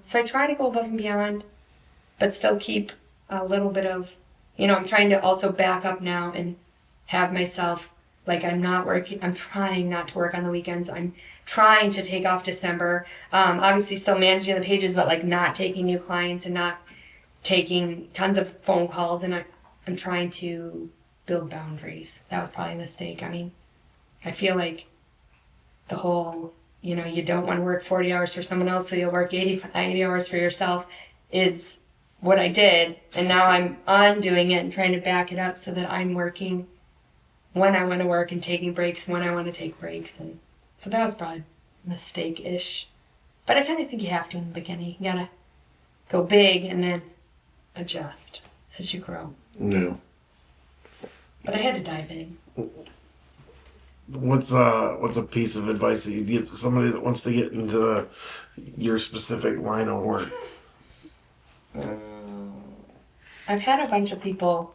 So I try to go above and beyond, but still keep a little bit of, I'm trying to also back up now and have myself, like I'm not working, I'm trying not to work on the weekends. I'm trying to take off December. Obviously still managing the pages, but like not taking new clients and not taking tons of phone calls. And I'm trying to build boundaries. That was probably a mistake. I mean, I feel like the whole, you don't want to work 40 hours for someone else, so you'll work 80 hours for yourself is what I did. And now I'm undoing it and trying to back it up so that I'm working when I want to work and taking breaks when I want to take breaks. And so that was probably a mistake-ish. But I kind of think you have to in the beginning. You got to go big and then adjust as you grow. No. But I had to dive in. What's a piece of advice that you'd give to somebody that wants to get into your specific line of work? I've had a bunch of people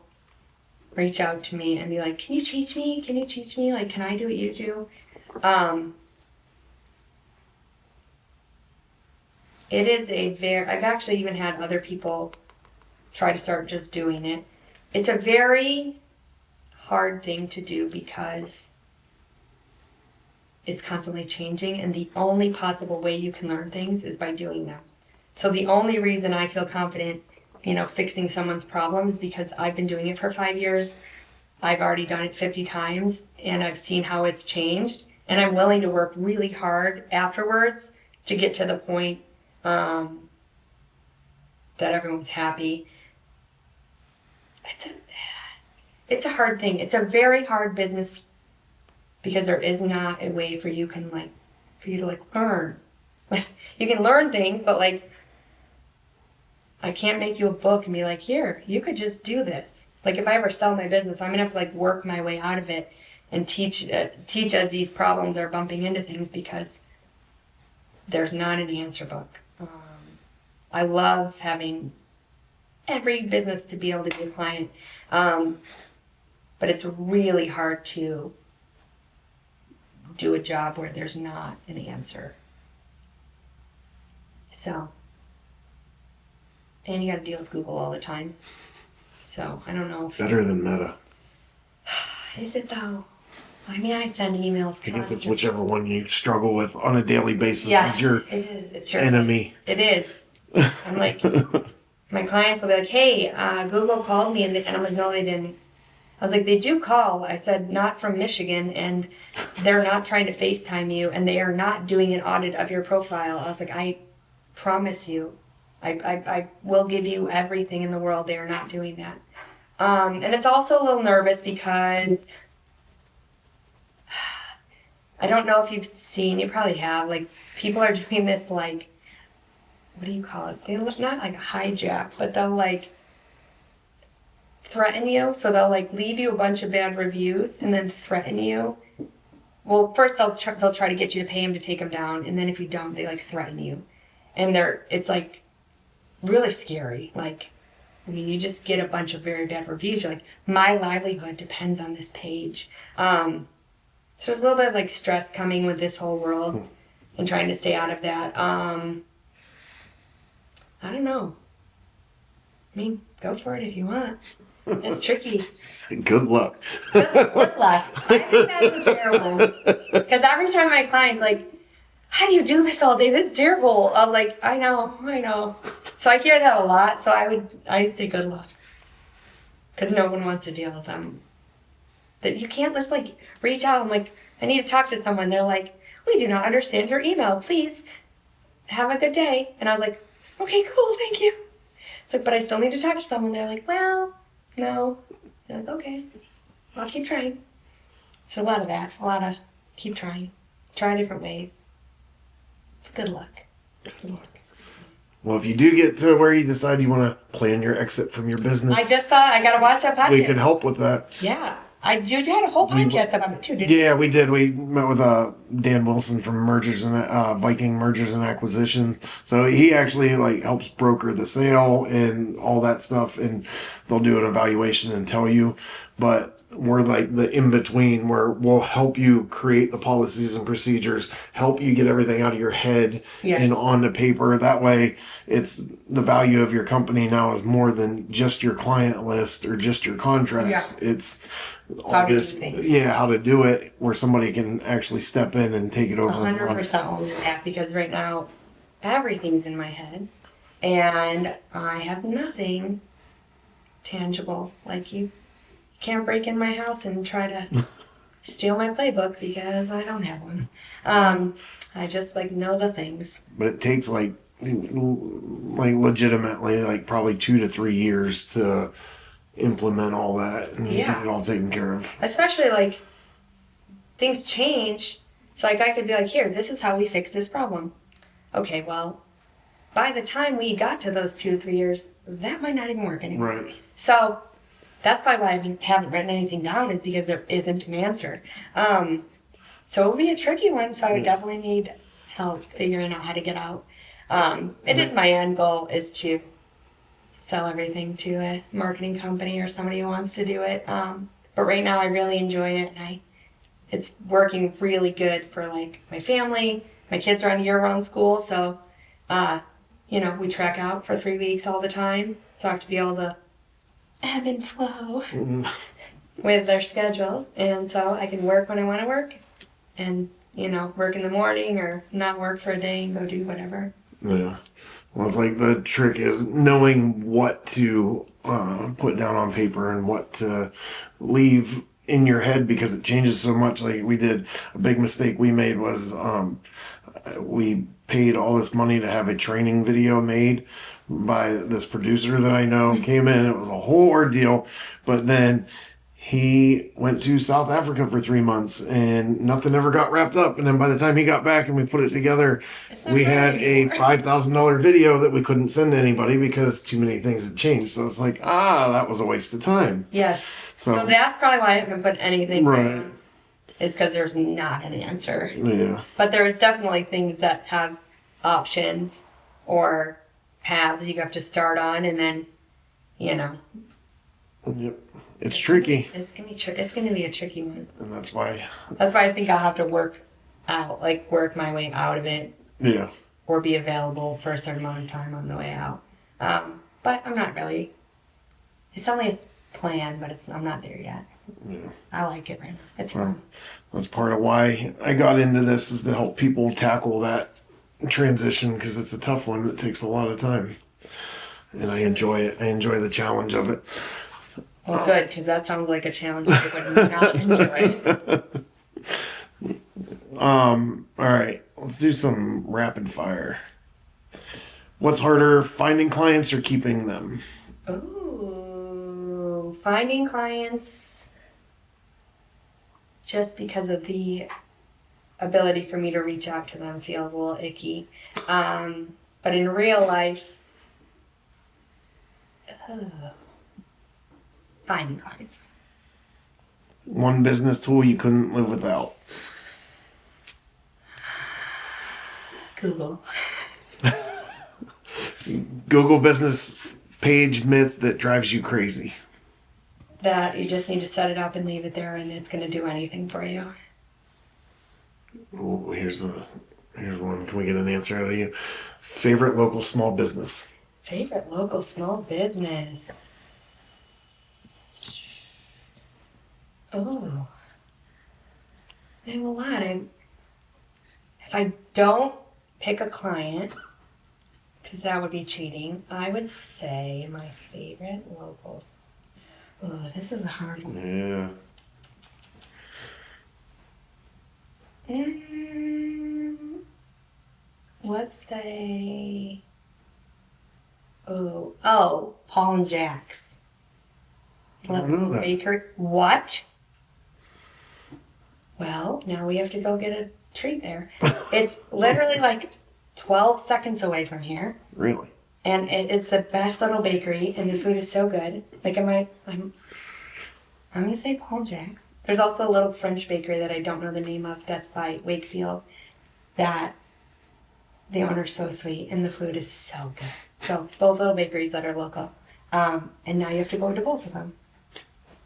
reach out to me and be like, can you teach me? Like, can I do what you do? It is I've actually even had other people try to start just doing it. It's a very hard thing to do because it's constantly changing, and the only possible way you can learn things is by doing them. So the only reason I feel confident, fixing someone's problem is because I've been doing it for 5 years. I've already done it 50 times and I've seen how it's changed. And I'm willing to work really hard afterwards to get to the point that everyone's happy. It's a hard thing. It's a very hard business because there is not a way for you to learn. Like, you can learn things, but like, I can't make you a book and be like, here, you could just do this. Like, if I ever sell my business, I'm gonna have to like work my way out of it and teach as these problems are bumping into things, because there's not an answer book. I love having every business to be able to be a client, but it's really hard to do a job where there's not an answer. So, and you got to deal with Google all the time. So I don't know if Better than Meta. Is it though? I mean, I send emails. I guess it's whichever one you struggle with on a daily basis Yes, is your it is. It's your enemy. It is. I'm like, my clients will be like, hey, Google called me, and I'm like, no, they didn't. I was like, they do call. I said, not from Michigan, and they're not trying to FaceTime you, and they are not doing an audit of your profile. I was like, I promise you, I will give you everything in the world. They are not doing that. And it's also a little nervous because I don't know if you've seen, you probably have, like, people are doing this, like, what do you call it? They look not like a hijack, but they'll like threaten you. So they'll like leave you a bunch of bad reviews and then threaten you. Well, first they'll try to get you to pay them to take them down, and then if you don't, they like threaten you. And it's like really scary. Like, I mean, you just get a bunch of very bad reviews. You're like, my livelihood depends on this page. So there's a little bit of like stress coming with this whole world and trying to stay out of that. I don't know. I mean, go for it if you want. It's tricky. Good luck. Good luck. I think that's a fair one. Because every time my client's like, how do you do this all day? This is terrible. I was like, I know. So I hear that a lot. So I'd say good luck. Because no one wants to deal with them. That you can't just like reach out and like, I need to talk to someone. They're like, we do not understand your email. Please have a good day. And I was like, okay, cool, thank you. It's like, but I still need to talk to someone. They're like, well, no. I'm like, okay, I'll keep trying. So a lot of that, keep trying. Try different ways. Good luck. Good luck. Well, if you do get to where you decide you want to plan your exit from your business, I got to watch that podcast. we can help with that. Yeah. You had a whole podcast about it too, didn't you? Yeah, we did. We met with Dan Wilson from Viking Mergers and Acquisitions. So he actually like helps broker the sale and all that stuff, and they'll do an evaluation and tell you. But we're like the in between, where we'll help you create the policies and procedures, help you get everything out of your head and on the paper. That way, it's the value of your company now is more than just your client list or just your contracts. Yeah. It's all this, how to do it, where somebody can actually step in and take it over. 100% all of that, because right now everything's in my head and I have nothing tangible. Like, you can't break in my house and try to steal my playbook because I don't have one. I just like know the things. But it takes like legitimately like probably 2 to 3 years to implement all that and get it all taken care of. Especially like things change. So like I could be like, here, this is how we fix this problem. Okay, well, by the time we got to those 2 to 3 years, that might not even work anymore. Right. So that's probably why I haven't written anything down, is because there isn't an answer. So it would be a tricky one. So I would definitely need help figuring out how to get out. It is my end goal is to sell everything to a marketing company or somebody who wants to do it. But right now I really enjoy it, and it's working really good for like my family. My kids are on year-round school, so we track out for 3 weeks all the time. So I have to be able to ebb and flow with their schedules, and so I can work when I want to work, and work in the morning or not work for a day and go do whatever. Yeah. Well, it's like the trick is knowing what to put down on paper and what to leave in your head because it changes so much. Like we did a big mistake we made was we paid all this money to have a training video made by this producer that I know. Came in, it was a whole ordeal, but then he went to South Africa for 3 months and nothing ever got wrapped up. And then by the time he got back and we put it together, we had a $5,000 video that we couldn't send to anybody because too many things had changed. So it's like, that was a waste of time. Yes. So that's probably why I haven't put anything right. down. Is because there's not an answer. Yeah. But there's definitely things that have options or paths you have to start on, and then, Yep. It's tricky. It's gonna be a tricky one. And that's why I think I'll have to work my way out of it. Yeah. Or be available for a certain amount of time on the way out. But I'm not really. It's only a plan, but I'm not there yet. Yeah. I like it right now. It's fun. That's part of why I got into this, is to help people tackle that transition, because it's a tough one that takes a lot of time. And I enjoy it. I enjoy the challenge of it. Well, good, because that sounds like a challenge I would not enjoy. All right, let's do some rapid fire. What's harder, finding clients or keeping them? Ooh, finding clients, just because of the ability for me to reach out to them feels a little icky. But in real life, finding clients. One business tool you couldn't live without? Google. Google business page myth that drives you crazy? That you just need to set it up and leave it there, and it's going to do anything for you. Oh, here's one. Can we get an answer out of you? Favorite local small business? Favorite local small business? Oh, I have a lot. If I don't pick a client, because that would be cheating, I would say my favorite locals. Oh, this is a hard one. Yeah. Let's say, Paul and Jack's. I don't know that. Baker. What? Well, now we have to go get a treat there. It's literally like 12 seconds away from here. Really? And it is the best little bakery, and the food is so good. Like, I'm going to say Paul Jack's. There's also a little French bakery that I don't know the name of that's by Wakefield, that the owner's so sweet, and the food is so good. So, both little bakeries that are local. And now you have to go to both of them.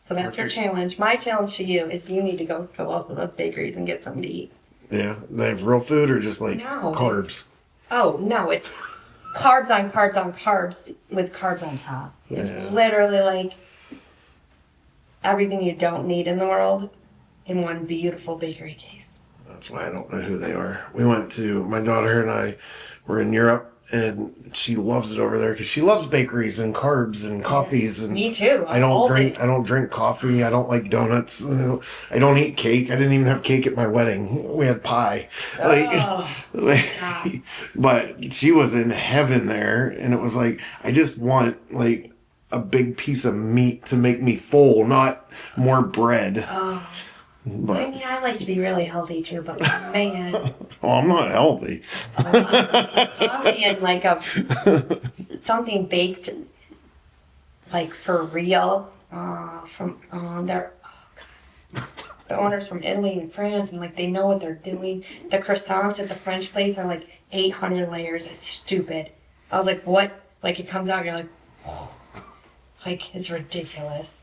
So that's your challenge. My challenge to you is you need to go to both of those bakeries and get something to eat. Yeah. They have real food or just like carbs? Oh, no. It's carbs on carbs on carbs with carbs on top. It's literally like everything you don't need in the world in one beautiful bakery case. That's why I don't know who they are. My daughter and I were in Europe, and she loves it over there because she loves bakeries and carbs and coffees. And me too. I don't drink coffee. I don't like donuts. I don't eat cake. I didn't even have cake at my wedding. We had pie. But she was in heaven there, and it was like, I just want like a big piece of meat to make me full, not more bread. Oh. But, I mean, I like to be really healthy too, but man. Oh, I'm not healthy. Coffee and like something baked, like for real, the owners from Italy and France, and like they know what they're doing. The croissants at the French place are like 800 layers. It's stupid. I was like, what? Like it comes out, you're like, oh. Like it's ridiculous.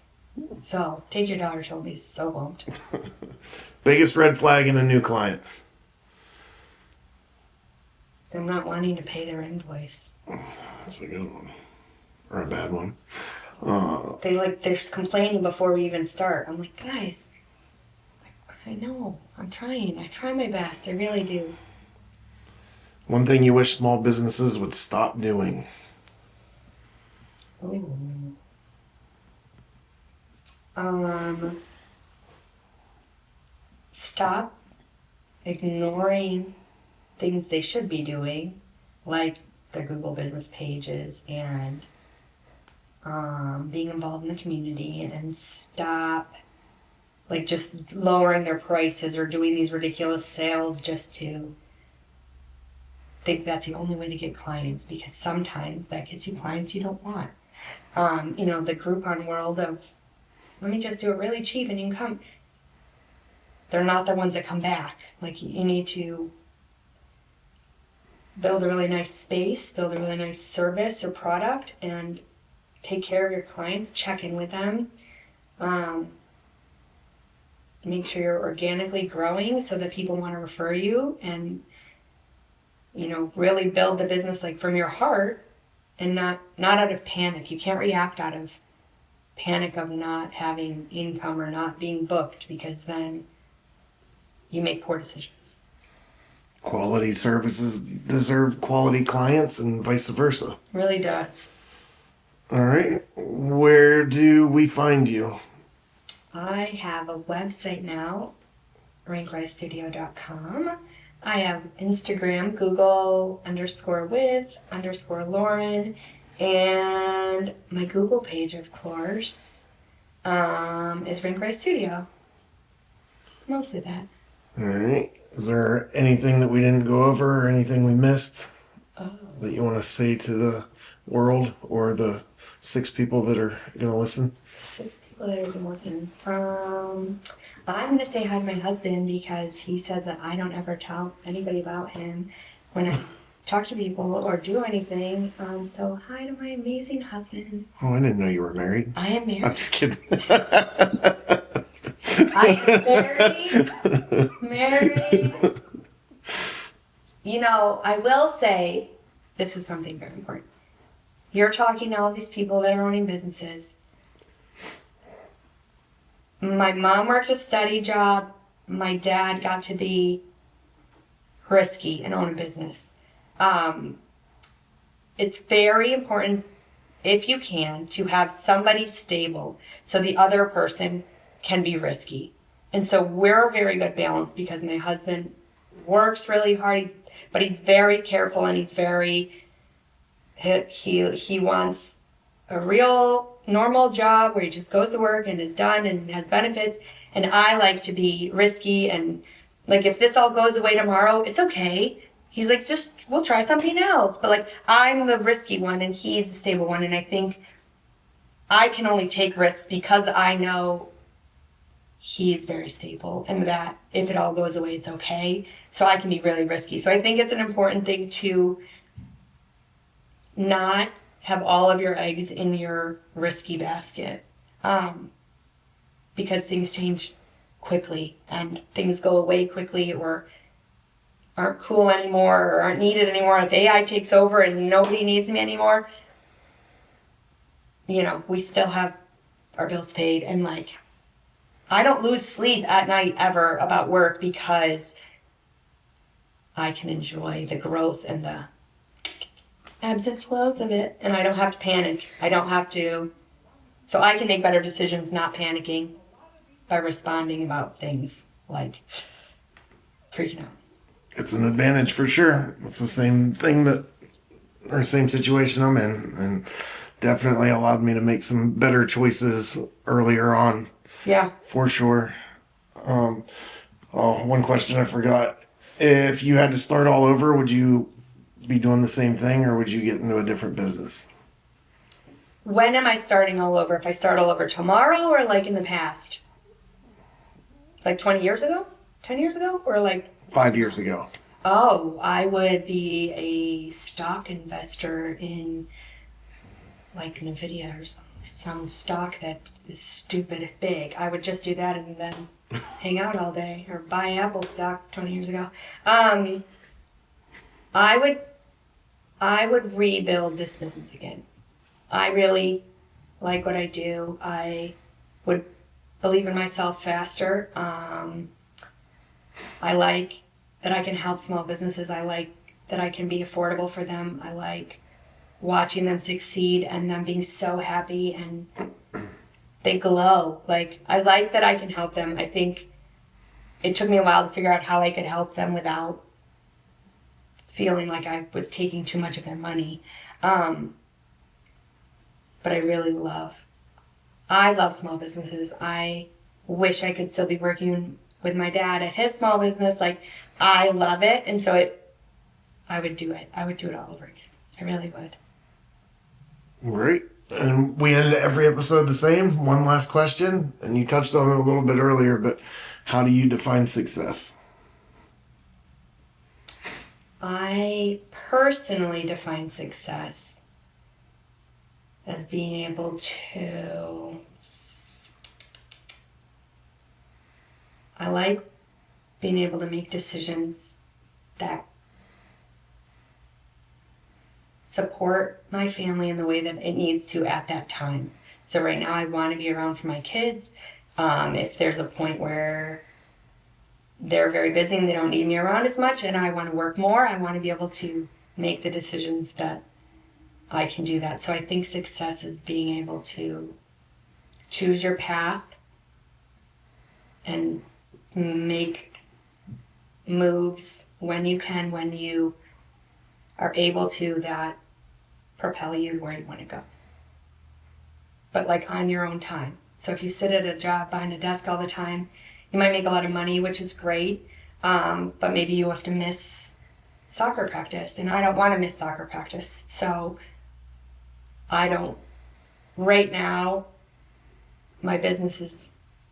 So, take your daughter, she'll be so bummed. Biggest red flag in a new client? Them not wanting to pay their invoice. That's a good one. Or a bad one. They're complaining before we even start. I'm like, guys, I know, I'm trying. I try my best. I really do. One thing you wish small businesses would stop doing. Ooh. Stop ignoring things they should be doing, like their Google business pages and being involved in the community, and stop like just lowering their prices or doing these ridiculous sales just to think that's the only way to get clients, because sometimes that gets you clients you don't want. The Groupon world of, let me just do it really cheap and you can come. They're not the ones that come back. Like, you need to build a really nice space, build a really nice service or product, and take care of your clients, check in with them. Make sure you're organically growing so that people want to refer you, and really build the business like from your heart and not out of panic. You can't react out of panic of not having income or not being booked, because then you make poor decisions. Quality services deserve quality clients and vice versa. Really does. All right. Where do we find you? I have a website now, rankrisestudio.com. I have Instagram, Google_with_Lauren, and my Google page, of course, is Rank Rise Studio. Mostly that. All right. Is there anything that we didn't go over or anything we missed that you want to say to the world or the 6 people that are going to listen? 6 people that are going to listen. I'm going to say hi to my husband, because he says that I don't ever tell anybody about him when I talk to people or do anything. So hi to my amazing husband. Oh, I didn't know you were married. I am married. I'm just kidding. I am married. I will say, this is something very important. You're talking to all these people that are owning businesses. My mom worked a steady job. My dad got to be risky and own a business. It's very important, if you can, to have somebody stable so the other person can be risky. And so we're a very good balance, because my husband works really hard, but he's very careful, and he's very, he wants a real normal job where he just goes to work and is done and has benefits. And I like to be risky, and like, if this all goes away tomorrow, it's okay. He's like, we'll try something else. But like, I'm the risky one and he's the stable one. And I think I can only take risks because I know he's very stable, and that if it all goes away, it's okay. So I can be really risky. So I think it's an important thing to not have all of your eggs in your risky basket, because things change quickly and things go away quickly, or aren't cool anymore, or aren't needed anymore. If AI takes over and nobody needs me anymore, we still have our bills paid. And like, I don't lose sleep at night ever about work, because I can enjoy the growth and the ebbs and flows of it, and I don't have to panic. So I can make better decisions not panicking by responding about things like freaking out. It's an advantage for sure. It's the same thing same situation I'm in, and definitely allowed me to make some better choices earlier on. Yeah. For sure. One question I forgot. If you had to start all over, would you be doing the same thing, or would you get into a different business? When am I starting all over? If I start all over tomorrow, or like in the past? Like 20 years ago? 10 years ago? Or like 5 years ago. Oh, I would be a stock investor in like NVIDIA or some stock that is stupid big. I would just do that and then hang out all day, or buy Apple stock 20 years ago. I would rebuild this business again. I really like what I do. I would believe in myself faster. I like that I can help small businesses. I like that I can be affordable for them. I like watching them succeed and them being so happy and they glow. Like, I like that I can help them. I think it took me a while to figure out how I could help them without feeling like I was taking too much of their money. But I really I love small businesses. I wish I could still be working with my dad at his small business. Like, I love it. And so I would do it. I would do it all over again. I really would. Great. And we end every episode the same. One last question, and you touched on it a little bit earlier, but how do you define success? I personally define success as being able to, I like being able to make decisions that support my family in the way that it needs to at that time. So right now I want to be around for my kids. If there's a point where they're very busy and they don't need me around as much and I want to work more, I want to be able to make the decisions that I can do that. So I think success is being able to choose your path and make moves when you can, when you are able to, that propel you to where you want to go. But like on your own time. So if you sit at a job behind a desk all the time, you might make a lot of money, which is great, but maybe you have to miss soccer practice, and I don't want to miss soccer practice. So right now, my business is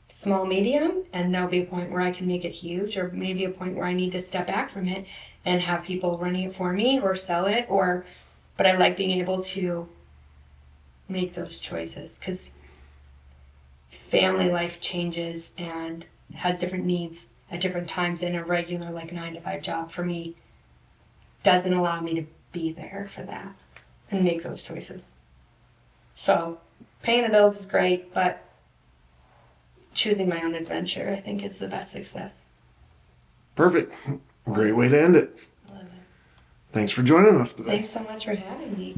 small, medium, and there'll be a point where I can make it huge, or maybe a point where I need to step back from it and have people running it for me or sell it, but I like being able to make those choices because family life changes and has different needs at different times, and a regular 9-to-5 job for me doesn't allow me to be there for that and make those choices. So paying the bills is great, but choosing my own adventure, I think, is the best success. Perfect. Great way to end it. I love it. Thanks for joining us today. Thanks so much for having me.